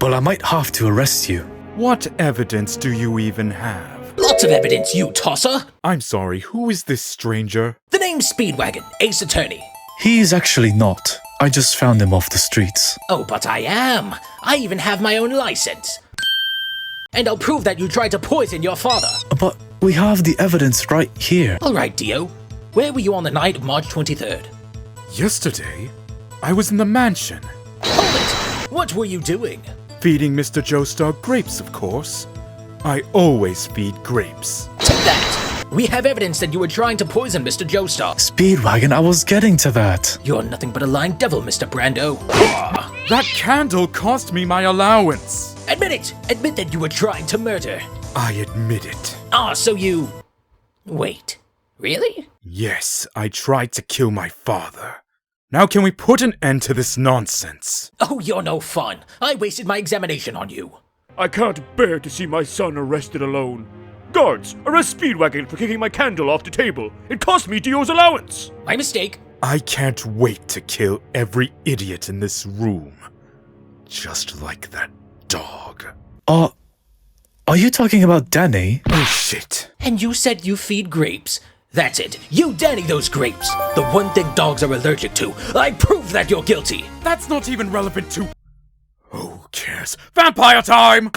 But I might have to arrest you. What evidence do you even have? Lots of evidence, you tosser! I'm sorry, who is this stranger? The name's Speedwagon, Ace Attorney. He's actually not. I just found him off the streets. Oh, but I am. I even have my own license. And I'll prove that you tried to poison your father. But we have the evidence right here. Alright, Dio. Where were you on the night of March 23rd? Yesterday, I was in the mansion. Hold it! What were you doing? Feeding Mr. Joestar grapes, of course. I always feed grapes. Take that! We have evidence that you were trying to poison Mr. Joestar. Speedwagon, I was getting to that. You're nothing but a lying devil, Mr. Brando. That candle cost me my allowance. Admit it! Admit that you were trying to murder. I admit it. So you... Wait. Really? Yes, I tried to kill my father. Now can we put an end to this nonsense? Oh, you're no fun. I wasted my examination on you. I can't bear to see my son arrested alone. Guards, arrest Speedwagon for kicking my candle off the table. It cost me Dio's allowance. My mistake. I can't wait to kill every idiot in this room. Just like that dog. Are you talking about Danny? Oh shit. And you said you feed grapes. That's it. You Danny those grapes. The one thing dogs are allergic to. I prove that you're guilty. That's not even relevant to... Who cares? Vampire time!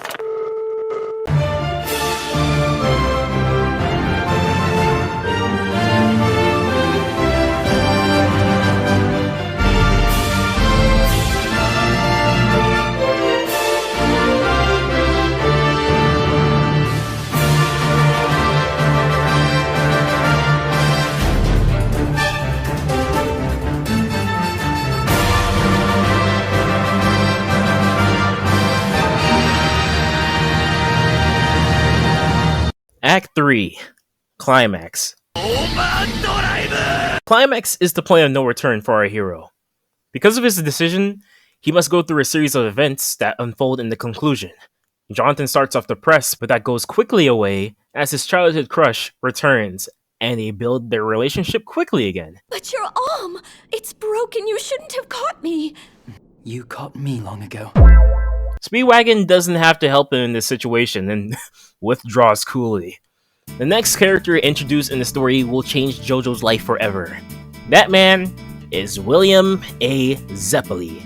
Act 3. Climax. Climax is the point of no return for our hero. Because of his decision, he must go through a series of events that unfold in the conclusion. Jonathan starts off depressed, but that goes quickly away as his childhood crush returns, and they build their relationship quickly again. But your arm! It's broken. You shouldn't have caught me. You caught me long ago. Speedwagon doesn't have to help him in this situation and withdraws coolly. The next character introduced in the story will change JoJo's life forever. That man is William A. Zeppeli,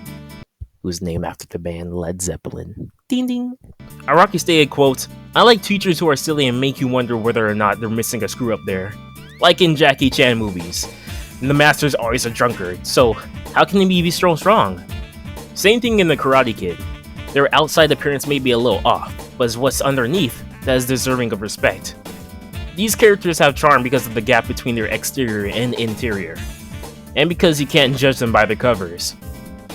who's named after the band Led Zeppelin. Ding ding. Araki stated, quote, "I like teachers who are silly and make you wonder whether or not they're missing a screw up there. Like in Jackie Chan movies. The master's always a drunkard, so how can he be so strong? Same thing in the Karate Kid. Their outside appearance may be a little off, but it's what's underneath that is deserving of respect. These characters have charm because of the gap between their exterior and interior, and because you can't judge them by the covers.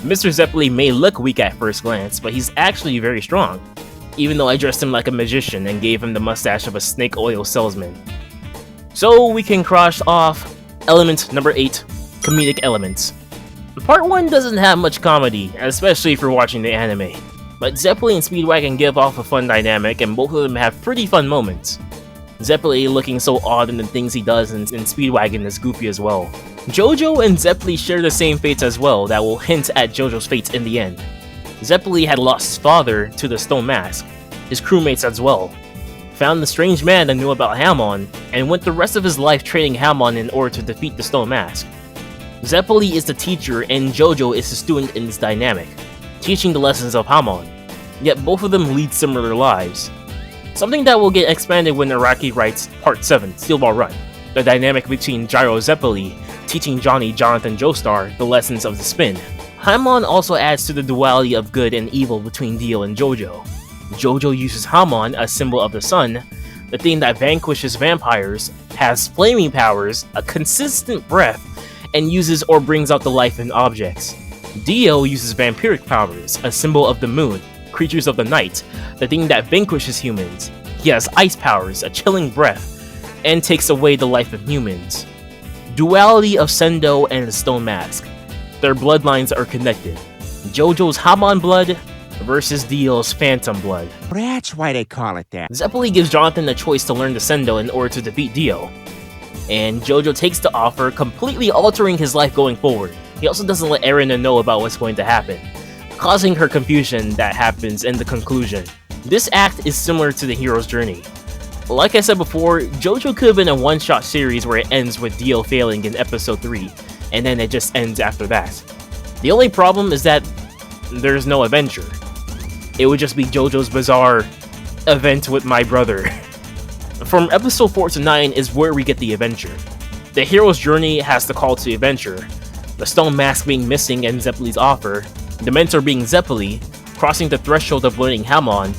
Mr. Zeppeli may look weak at first glance, but he's actually very strong, even though I dressed him like a magician and gave him the mustache of a snake oil salesman. So we can cross off element number 8, comedic elements. Part 1 doesn't have much comedy, especially if you're watching the anime, but Zeppeli and Speedwagon give off a fun dynamic and both of them have pretty fun moments. Zeppeli looking so odd in the things he does, and Speedwagon is goofy as well. JoJo and Zeppeli share the same fates as well that will hint at JoJo's fates in the end. Zeppeli had lost his father to the Stone Mask, his crewmates as well, found the strange man that knew about Hamon, and went the rest of his life training Hamon in order to defeat the Stone Mask. Zeppeli is the teacher and JoJo is the student in this dynamic, teaching the lessons of Hamon, yet both of them lead similar lives. Something that will get expanded when Araki writes Part 7, Steel Ball Run, the dynamic between Gyro Zeppeli teaching Johnny Jonathan Joestar the lessons of the spin. Hamon also adds to the duality of good and evil between Dio and JoJo. JoJo uses Hamon, a symbol of the sun, the thing that vanquishes vampires, has flaming powers, a consistent breath, and uses or brings out the life in objects. Dio uses vampiric powers, a symbol of the moon, creatures of the night, the thing that vanquishes humans. He has ice powers, a chilling breath, and takes away the life of humans. Duality of Sendo and the Stone Mask. Their bloodlines are connected. JoJo's Hamon blood versus Dio's Phantom blood. That's why they call it that. Zeppeli gives Jonathan the choice to learn the Sendo in order to defeat Dio, and JoJo takes the offer, completely altering his life going forward. He also doesn't let Erina know about what's going to happen, causing her confusion that happens in the conclusion. This act is similar to the hero's journey. Like I said before, JoJo could have been a one-shot series where it ends with Dio failing in episode 3, and then it just ends after that. The only problem is that there's no adventure. It would just be JoJo's bizarre event with my brother. From episode 4 to 9 is where we get the adventure. The hero's journey has the call to adventure, the Stone Mask being missing and Zeppeli's offer, the mentor being Zeppeli, crossing the threshold of learning Hamon,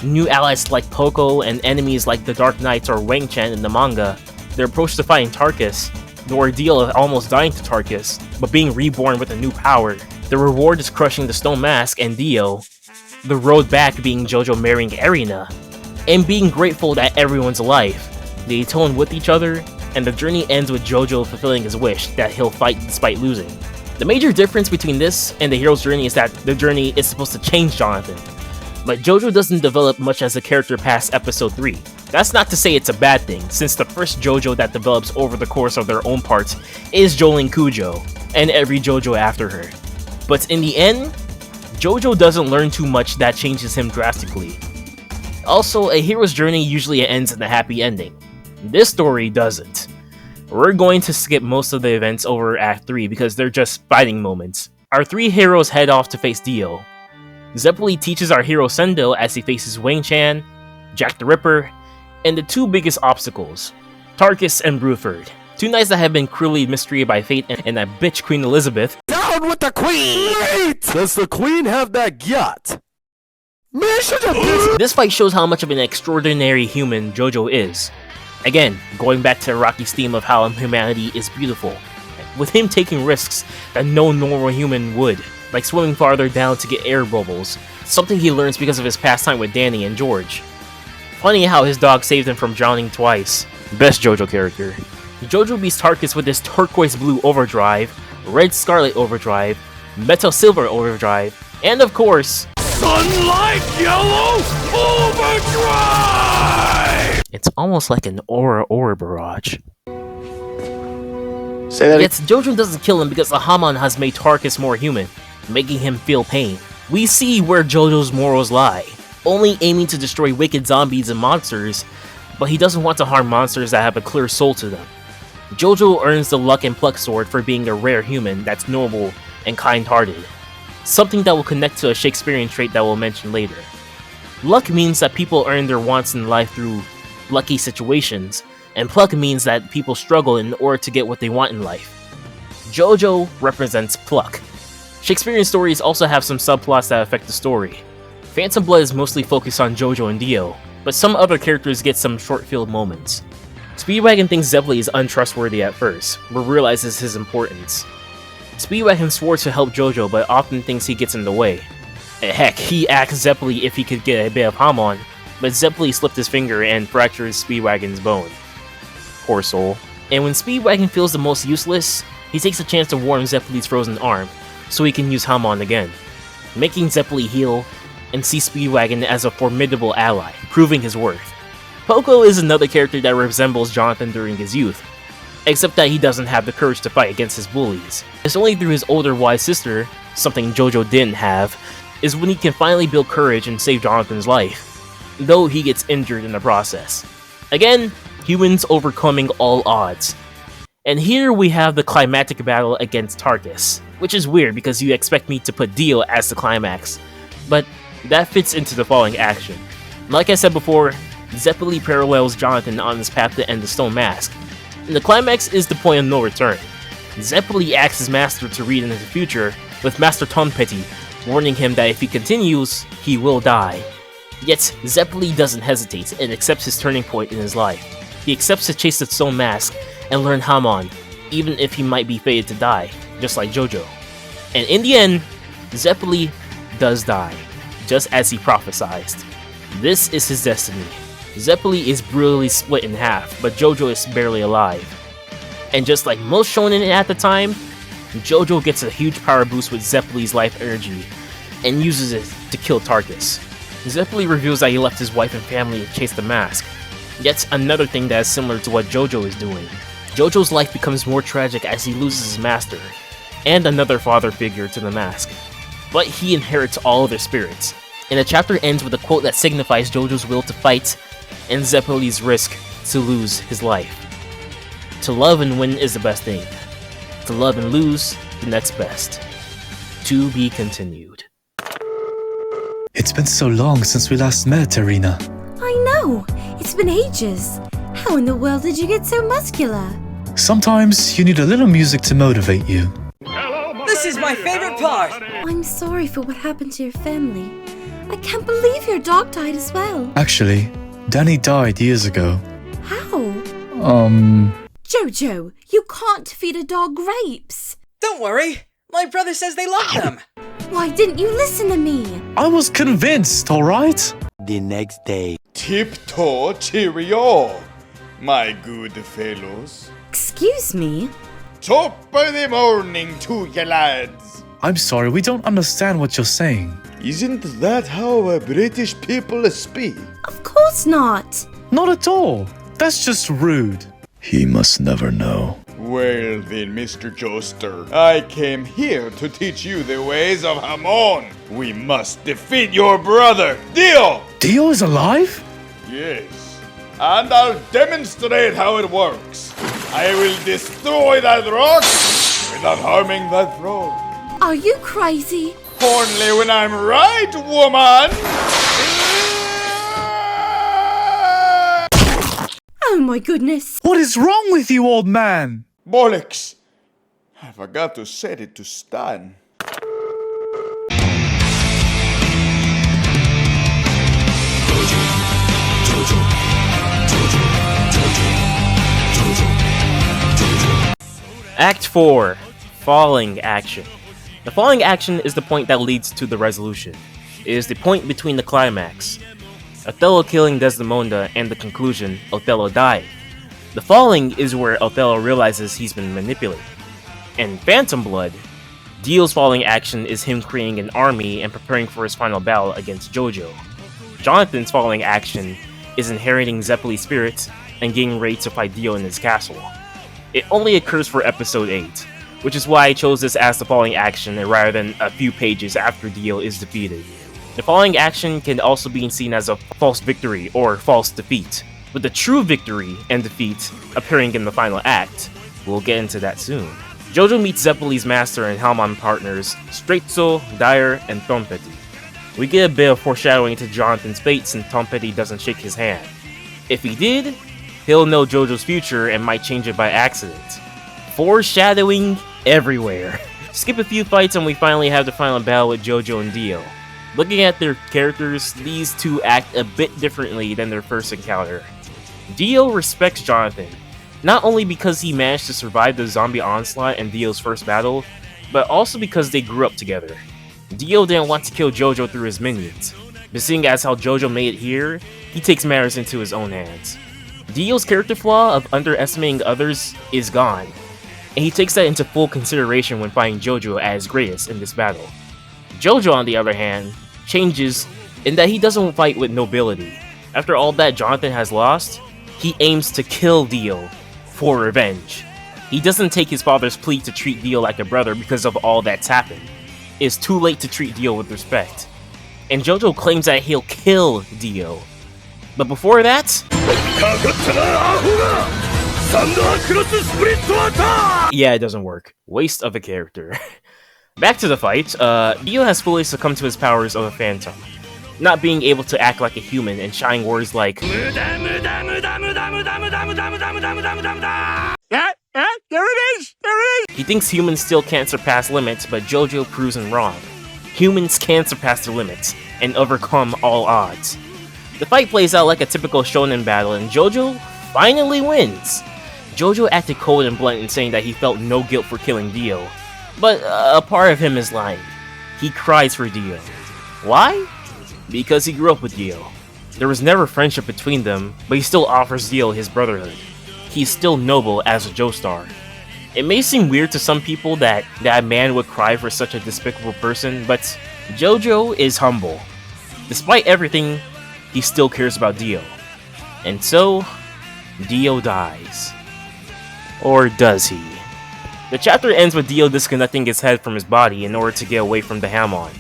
new allies like Poco and enemies like the Dark Knights or Wang Chen in the manga, their approach to fighting Tarkus, the ordeal of almost dying to Tarkus, but being reborn with a new power. The reward is crushing the Stone Mask and Dio, the road back being JoJo marrying Erina, and being grateful that everyone's alive. They atone with each other, and the journey ends with JoJo fulfilling his wish that he'll fight despite losing. The major difference between this and the hero's journey is that the journey is supposed to change Jonathan, but JoJo doesn't develop much as a character past episode 3. That's not to say it's a bad thing, since the first JoJo that develops over the course of their own parts is Jolene Cujo, and every JoJo after her. But in the end, JoJo doesn't learn too much that changes him drastically. Also, a hero's journey usually ends in a happy ending. This story doesn't. We're going to skip most of the events over Act 3 because they're just fighting moments. Our three heroes head off to face Dio. Zeppeli teaches our hero Sendo as he faces Wang Chan, Jack the Ripper, and the two biggest obstacles, Tarkus and Bruford. Two knights that have been cruelly mistreated by fate and that bitch Queen Elizabeth. Down with the queen! Wait! Does the queen have that yacht? This fight shows how much of an extraordinary human JoJo is. Again, going back to Araki's theme of how humanity is beautiful, with him taking risks that no normal human would, like swimming farther down to get air bubbles, something he learns because of his past time with Danny and George. Funny how his dog saved him from drowning twice. Best JoJo character. JoJo beats Tarkus with his turquoise blue overdrive, red scarlet overdrive, metal silver overdrive, and of course, Sunlight Yellow Overdrive! It's almost like an aura barrage. Say that Yet JoJo doesn't kill him because the Hamon has made Tarkus more human, making him feel pain. We see where JoJo's morals lie, only aiming to destroy wicked zombies and monsters, but he doesn't want to harm monsters that have a clear soul to them. JoJo earns the Luck and Pluck sword for being a rare human that's noble and kind-hearted, something that will connect to a Shakespearean trait that we'll mention later. Luck means that people earn their wants in life through lucky situations, and Pluck means that people struggle in order to get what they want in life. JoJo represents Pluck. Shakespearean stories also have some subplots that affect the story. Phantom Blood is mostly focused on JoJo and Dio, but some other characters get some short-filled moments. Speedwagon thinks Zeppeli is untrustworthy at first, but realizes his importance. Speedwagon swore to help JoJo, but often thinks he gets in the way. Heck, he asked Zeppeli if he could get a bit of Hamon, but Zeppeli slipped his finger and fractured Speedwagon's bone. Poor soul. And when Speedwagon feels the most useless, he takes a chance to warm Zeppeli's frozen arm, so he can use Hamon again, making Zeppeli heal and see Speedwagon as a formidable ally, proving his worth. Poco is another character that resembles Jonathan during his youth, except that he doesn't have the courage to fight against his bullies. It's only through his older wise sister, something JoJo didn't have, is when he can finally build courage and save Jonathan's life, though he gets injured in the process. Again, humans overcoming all odds. And here we have the climactic battle against Tarkus, which is weird because you expect me to put Dio as the climax, but that fits into the following action. Like I said before, Zeppeli parallels Jonathan on his path to end the Stone Mask, and the climax is the point of no return. Zeppeli asks his master to read into the future, with Master Tonpetty warning him that if he continues, he will die. Yet, Zeppeli doesn't hesitate and accepts his turning point in his life. He accepts to chase the Stone Mask and learn Hamon, even if he might be fated to die, just like JoJo. And in the end, Zeppeli does die, just as he prophesied. This is his destiny. Zeppeli is brutally split in half, but JoJo is barely alive. And just like most shonen at the time, JoJo gets a huge power boost with Zeppeli's life energy, and uses it to kill Tarkus. Zeppeli reveals that he left his wife and family to chase the mask, yet another thing that is similar to what JoJo is doing. JoJo's life becomes more tragic as he loses his master, and another father figure to the mask, but he inherits all of their spirits. And the chapter ends with a quote that signifies JoJo's will to fight, and Zeppeli's risk to lose his life. To love and win is the best thing. To love and lose, the next best. To be continued. It's been so long since we last met, Erina. I know. It's been ages. How in the world did you get so muscular? Sometimes you need a little music to motivate you. This is my favorite part! I'm sorry for what happened to your family. I can't believe your dog died as well. Actually, Danny died years ago. How? Jojo, you can't feed a dog grapes. Don't worry, my brother says they love them. Why didn't you listen to me? I was convinced, alright? The next day. Tiptoe cheerio, my good fellows. Excuse me? Top of the morning to you lads. I'm sorry, we don't understand what you're saying. Isn't that how British people speak? Of course not. Not at all. That's just rude. He must never know. Well then, Mr. Joestar, I came here to teach you the ways of Hamon. We must defeat your brother, Dio! Dio is alive? Yes, and I'll demonstrate how it works. I will destroy that rock without harming that frog. Are you crazy? Only when I'm right, woman! Oh my goodness. What is wrong with you, old man? Bollocks! I forgot to set it to stun. Act 4. Falling action. The falling action is the point that leads to the resolution. It is the point between the climax, Othello killing Desdemona, and the conclusion, Othello died. The falling is where Othello realizes he's been manipulated. In Phantom Blood, Dio's falling action is him creating an army and preparing for his final battle against JoJo. Jonathan's falling action is inheriting Zeppeli's spirit and getting ready to fight Dio in his castle. It only occurs for episode 8, which is why I chose this as the falling action rather than a few pages after Dio is defeated. The falling action can also be seen as a false victory or false defeat, with the true victory and defeat appearing in the final act. We'll get into that soon. JoJo meets Zeppeli's master and Hamon partners, Strezzo, Dyer, and Tompeti. We get a bit of foreshadowing to Jonathan's fate since Tompeti doesn't shake his hand. If he did, he'll know JoJo's future and might change it by accident. Foreshadowing everywhere. Skip a few fights and we finally have the final battle with JoJo and Dio. Looking at their characters, these two act a bit differently than their first encounter. Dio respects Jonathan, not only because he managed to survive the zombie onslaught in Dio's first battle, but also because they grew up together. Dio didn't want to kill JoJo through his minions, but seeing as how JoJo made it here, he takes matters into his own hands. Dio's character flaw of underestimating others is gone, and he takes that into full consideration when fighting JoJo at his greatest in this battle. JoJo, on the other hand, changes in that he doesn't fight with nobility. After all that Jonathan has lost, he aims to kill Dio for revenge. He doesn't take his father's plea to treat Dio like a brother because of all that's happened. It's too late to treat Dio with respect. And JoJo claims that he'll kill Dio. But before that... yeah, it doesn't work. Waste of a character. Back to the fight, Dio has fully succumbed to his powers of a phantom, not being able to act like a human and shouting words like there it is! He thinks humans still can't surpass limits, but JoJo proves him wrong. Humans can surpass their limits and overcome all odds. The fight plays out like a typical shonen battle and JoJo finally wins. JoJo acted cold and blunt in saying that he felt no guilt for killing Dio. But a part of him is lying. He cries for Dio. Why? Because he grew up with Dio. There was never friendship between them, but he still offers Dio his brotherhood. He's still noble as a Joestar. It may seem weird to some people that a man would cry for such a despicable person, but JoJo is humble. Despite everything, he still cares about Dio. And so, Dio dies. Or does he? The chapter ends with Dio disconnecting his head from his body in order to get away from the Hamon.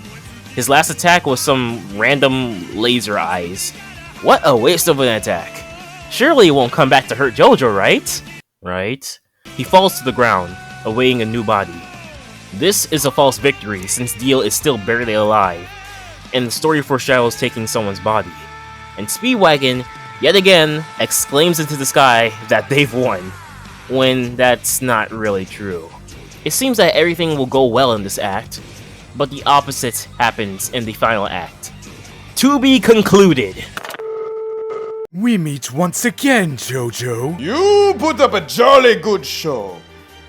His last attack was some random laser eyes. What a waste of an attack. Surely it won't come back to hurt JoJo, right? Right? He falls to the ground, awaiting a new body. This is a false victory since Dio is still barely alive, and the story foreshadows taking someone's body. And Speedwagon, yet again, exclaims into the sky that they've won, when that's not really true. It seems that everything will go well in this act, but the opposite happens in the final act. To be concluded. We meet once again, JoJo. You put up a jolly good show.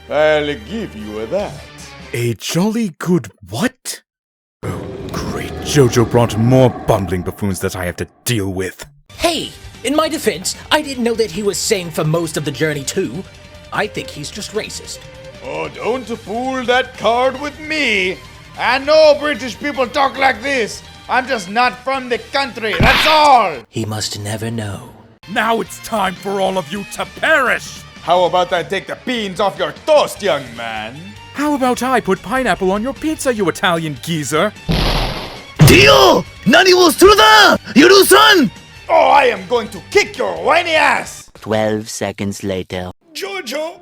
I'll give you that. A jolly good what? Oh, great. JoJo brought more bumbling buffoons that I have to deal with. Hey, in my defense, I didn't know that he was sane for most of the journey too. I think he's just racist. Oh, don't pull that card with me. I know British people talk like this. I'm just not from the country, that's all. He must never know. Now it's time for all of you to perish. How about I take the beans off your toast, young man? How about I put pineapple on your pizza, you Italian geezer? Dio! Nani will suda! Yuru-san! Oh, I am going to kick your whiny ass! 12 seconds later. Jojo!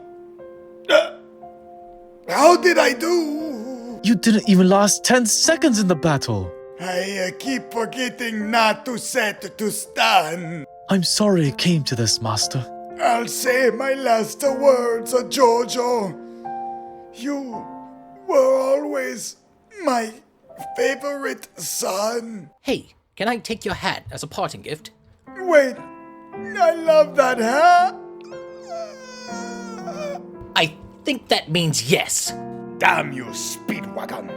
How did I do? You didn't even last 10 seconds in the battle. I keep forgetting not to set to stun. I'm sorry it came to this, Master. I'll say my last words, Jojo. You were always my favorite son. Hey, can I take your hat as a parting gift? Wait, I love that hat. I think that means yes. Damn you, Speedwagon.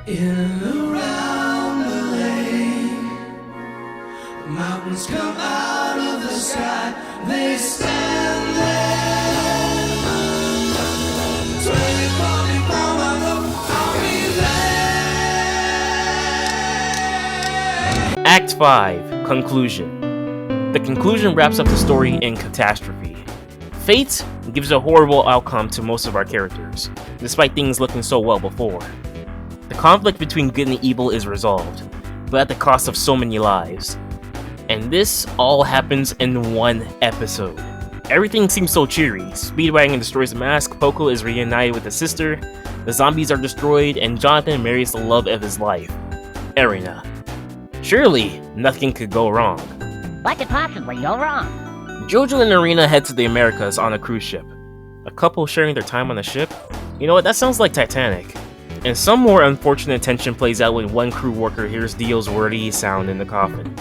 In and around the lake, mountains come out of the sky, they stand there. 24 months Act 5, Conclusion. The conclusion wraps up the story in catastrophe. Fate gives a horrible outcome to most of our characters, despite things looking so well before. The conflict between good and evil is resolved, but at the cost of so many lives. And this all happens in one episode. Everything seems so cheery. Speedwagon destroys the mask, Poco is reunited with his sister, the zombies are destroyed, and Jonathan marries the love of his life, Erina. Surely, nothing could go wrong. What could possibly go wrong? Jojo and Erina head to the Americas on a cruise ship. A couple sharing their time on the ship? You know what, that sounds like Titanic. And some more unfortunate tension plays out when one crew worker hears Dio's wordy sound in the coffin,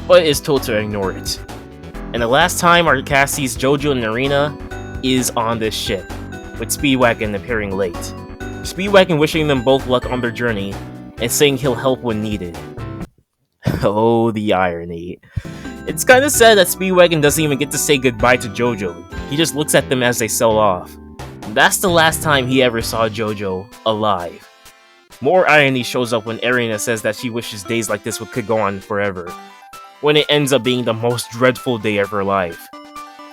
but is told to ignore it. And the last time our cast sees Jojo and Erina is on this ship, with Speedwagon appearing late. Speedwagon wishing them both luck on their journey, and saying he'll help when needed. Oh, the irony. It's kinda sad that Speedwagon doesn't even get to say goodbye to Jojo, he just looks at them as they sail off. That's the last time he ever saw Jojo alive. More irony shows up when Erina says that she wishes days like this could go on forever, when it ends up being the most dreadful day of her life.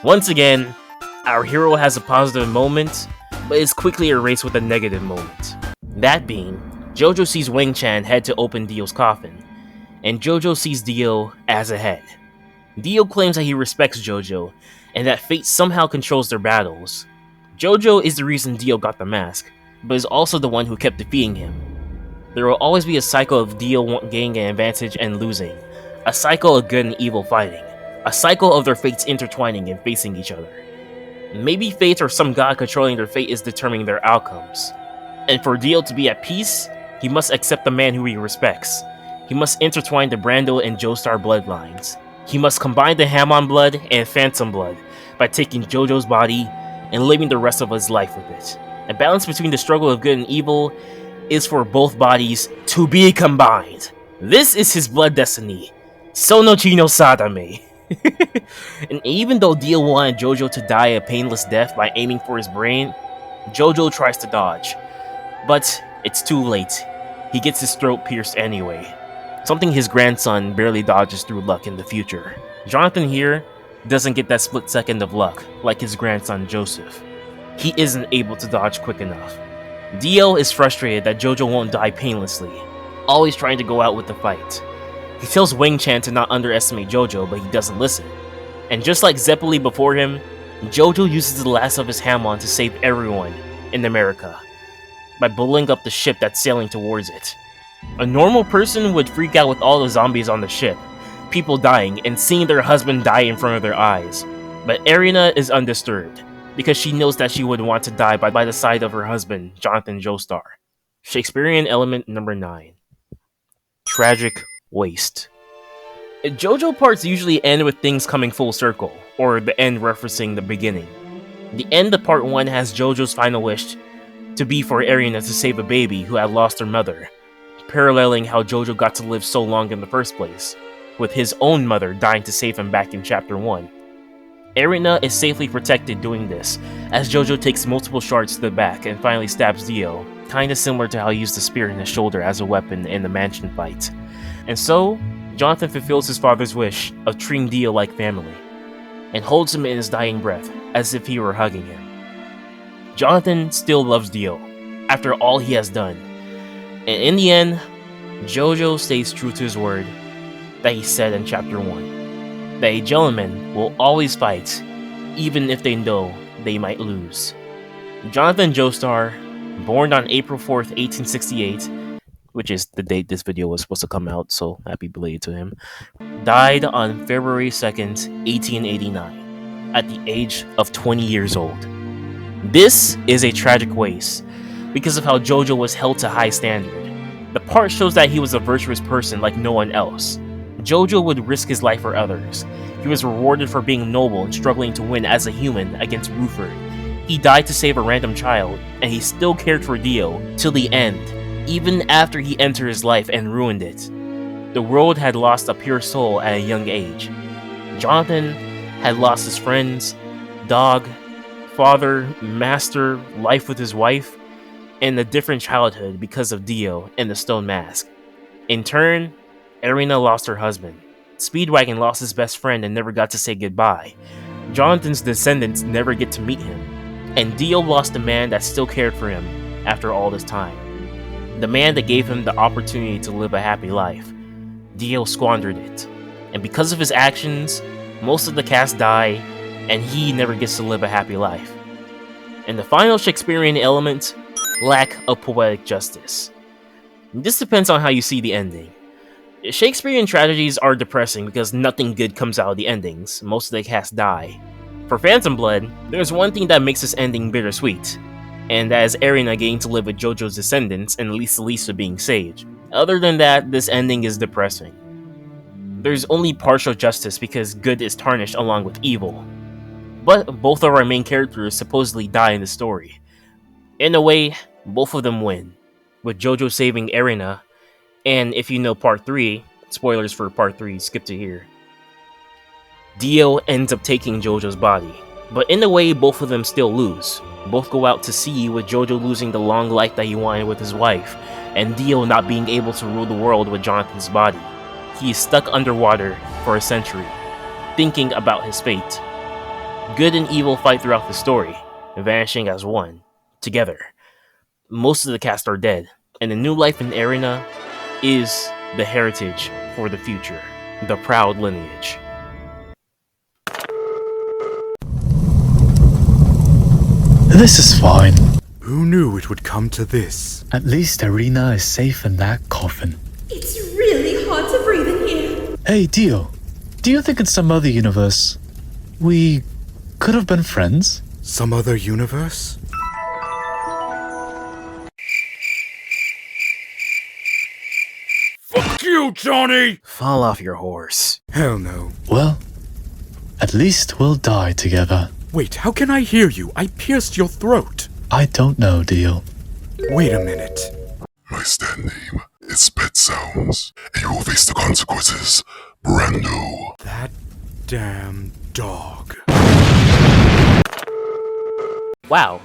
Once again, our hero has a positive moment, but is quickly erased with a negative moment. That being, Jojo sees Wang Chan head to open Dio's coffin, and Jojo sees Dio as a head. Dio claims that he respects Jojo, and that fate somehow controls their battles. Jojo is the reason Dio got the mask, but is also the one who kept defeating him. There will always be a cycle of Dio gaining an advantage and losing, a cycle of good and evil fighting, a cycle of their fates intertwining and facing each other. Maybe fate or some god controlling their fate is determining their outcomes. And for Dio to be at peace, he must accept the man who he respects. He must intertwine the Brando and Joestar bloodlines. He must combine the Hamon blood and Phantom blood by taking Jojo's body and living the rest of his life with it. A balance between the struggle of good and evil is for both bodies to be combined. This is his blood destiny. Sono Chino Sadame. And even though Dio wanted Jojo to die a painless death by aiming for his brain, Jojo tries to dodge. But it's too late. He gets his throat pierced anyway. Something his grandson barely dodges through luck in the future. Jonathan here doesn't get that split second of luck like his grandson Joseph. He isn't able to dodge quick enough. Dio is frustrated that Jojo won't die painlessly, always trying to go out with the fight. He tells Wang Chan to not underestimate Jojo, but he doesn't listen. And just like Zeppeli before him, Jojo uses the last of his Hamon to save everyone in America by blowing up the ship that's sailing towards it. A normal person would freak out with all the zombies on the ship, people dying, and seeing their husband die in front of their eyes. But Erina is undisturbed, because she knows that she would want to die by the side of her husband, Jonathan Joestar. Shakespearean element number 9. Tragic waste. JoJo parts usually end with things coming full circle, or the end referencing the beginning. The end of part 1 has JoJo's final wish to be for Erina to save a baby who had lost her mother, paralleling how JoJo got to live so long in the first place, with his own mother dying to save him back in chapter 1. Erina is safely protected doing this, as JoJo takes multiple shards to the back and finally stabs Dio, kinda similar to how he used the spear in his shoulder as a weapon in the mansion fight. And so, Jonathan fulfills his father's wish of treating Dio like family, and holds him in his dying breath, as if he were hugging him. Jonathan still loves Dio, after all he has done, and in the end, JoJo stays true to his word that he said in chapter 1, that a gentleman will always fight, even if they know they might lose. Jonathan Joestar, born on April 4th, 1868, which is the date this video was supposed to come out, so happy belated to him, died on February 2nd, 1889, at the age of 20 years old. This is a tragic waste, because of how JoJo was held to high standard. The part shows that he was a virtuous person like no one else. JoJo would risk his life for others. He was rewarded for being noble and struggling to win as a human against Ruford. He died to save a random child, and he still cared for Dio till the end, even after he entered his life and ruined it. The world had lost a pure soul at a young age. Jonathan had lost his friends, dog, father, master, life with his wife, and a different childhood because of Dio and the stone mask. In turn, Erina lost her husband. Speedwagon lost his best friend and never got to say goodbye. Jonathan's descendants never get to meet him. And Dio lost the man that still cared for him after all this time. The man that gave him the opportunity to live a happy life. Dio squandered it. And because of his actions, most of the cast die, and he never gets to live a happy life. And the final Shakespearean element, lack of poetic justice. This depends on how you see the ending. Shakespearean tragedies are depressing because nothing good comes out of the endings. Most of the cast die. For Phantom Blood, there's one thing that makes this ending bittersweet, and that is Erina getting to live with JoJo's descendants and Lisa being saved. Other than that, this ending is depressing. There's only partial justice because good is tarnished along with evil. But both of our main characters supposedly die in the story. In a way, both of them win, with JoJo saving Erina, and if you know part 3, spoilers for part 3, skip to here, Dio ends up taking JoJo's body. But in a way, both of them still lose. Both go out to sea, with JoJo losing the long life that he wanted with his wife, and Dio not being able to rule the world with Jonathan's body. He is stuck underwater for a century, thinking about his fate. Good and evil fight throughout the story, vanishing as one, together. Most of the cast are dead, and the new life in Erina is the heritage for the future, the proud lineage. This is fine. Who knew it would come to this? At least Erina is safe in that coffin. It's really hard to breathe in here. Hey, Dio. Do you think in some other universe, we could have been friends? Some other universe? Fuck you, Johnny! Fall off your horse. Hell no. Well, at least we'll die together. Wait, how can I hear you? I pierced your throat. I don't know, Dio. Wait a minute. My stand name is Pet Sounds, and you will face the consequences brand new. That damn dog. Wow,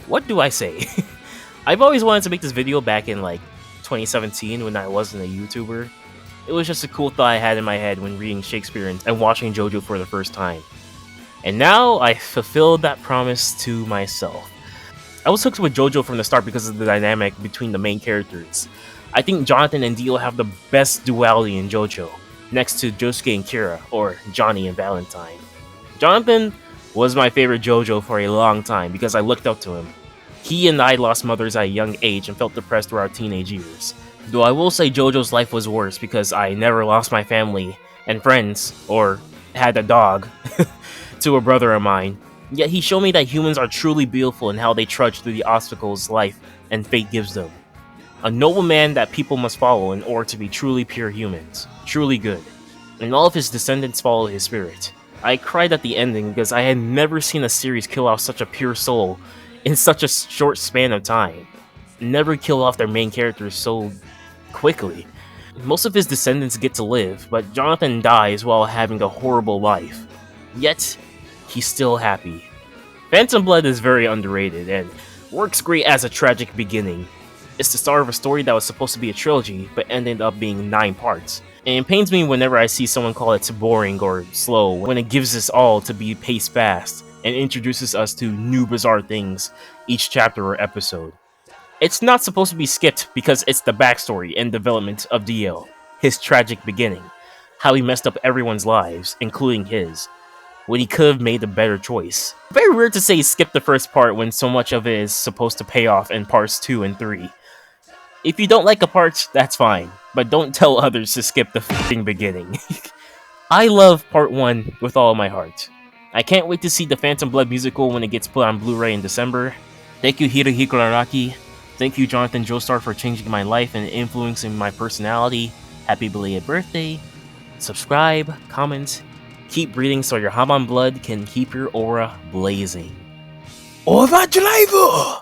what do I say? I've always wanted to make this video back in like 2017 when I wasn't a YouTuber. It was just a cool thought I had in my head when reading Shakespeare and watching JoJo for the first time. And now I fulfilled that promise to myself. I was hooked with JoJo from the start because of the dynamic between the main characters. I think Jonathan and Dio have the best duality in JoJo, next to Josuke and Kira, or Johnny and Valentine. Jonathan was my favorite JoJo for a long time because I looked up to him. He and I lost mothers at a young age and felt depressed through our teenage years. Though I will say JoJo's life was worse because I never lost my family and friends, or had a dog, to a brother of mine. Yet he showed me that humans are truly beautiful in how they trudge through the obstacles life and fate gives them. A noble man that people must follow in order to be truly pure humans, truly good. And all of his descendants follow his spirit. I cried at the ending because I had never seen a series kill off such a pure soul in such a short span of time. Never kill off their main characters so quickly. Most of his descendants get to live, but Jonathan dies while having a horrible life. Yet, he's still happy. Phantom Blood is very underrated and works great as a tragic beginning. It's the start of a story that was supposed to be a trilogy, but ended up being 9 parts. And it pains me whenever I see someone call it boring or slow, when it gives us all to be paced fast, and introduces us to new bizarre things each chapter or episode. It's not supposed to be skipped because it's the backstory and development of Dio, his tragic beginning, how he messed up everyone's lives, including his, when he could have made a better choice. Very weird to say skip the first part when so much of it is supposed to pay off in parts 2 and 3. If you don't like a part, that's fine, but don't tell others to skip the f***ing beginning. I love part 1 with all my heart. I can't wait to see the Phantom Blood musical when it gets put on Blu-ray in December. Thank you Hirohiko Araki. Thank you Jonathan Joestar for changing my life and influencing my personality. Happy belated birthday. Subscribe, comment, keep breathing so your Haban blood can keep your aura blazing. Over driver!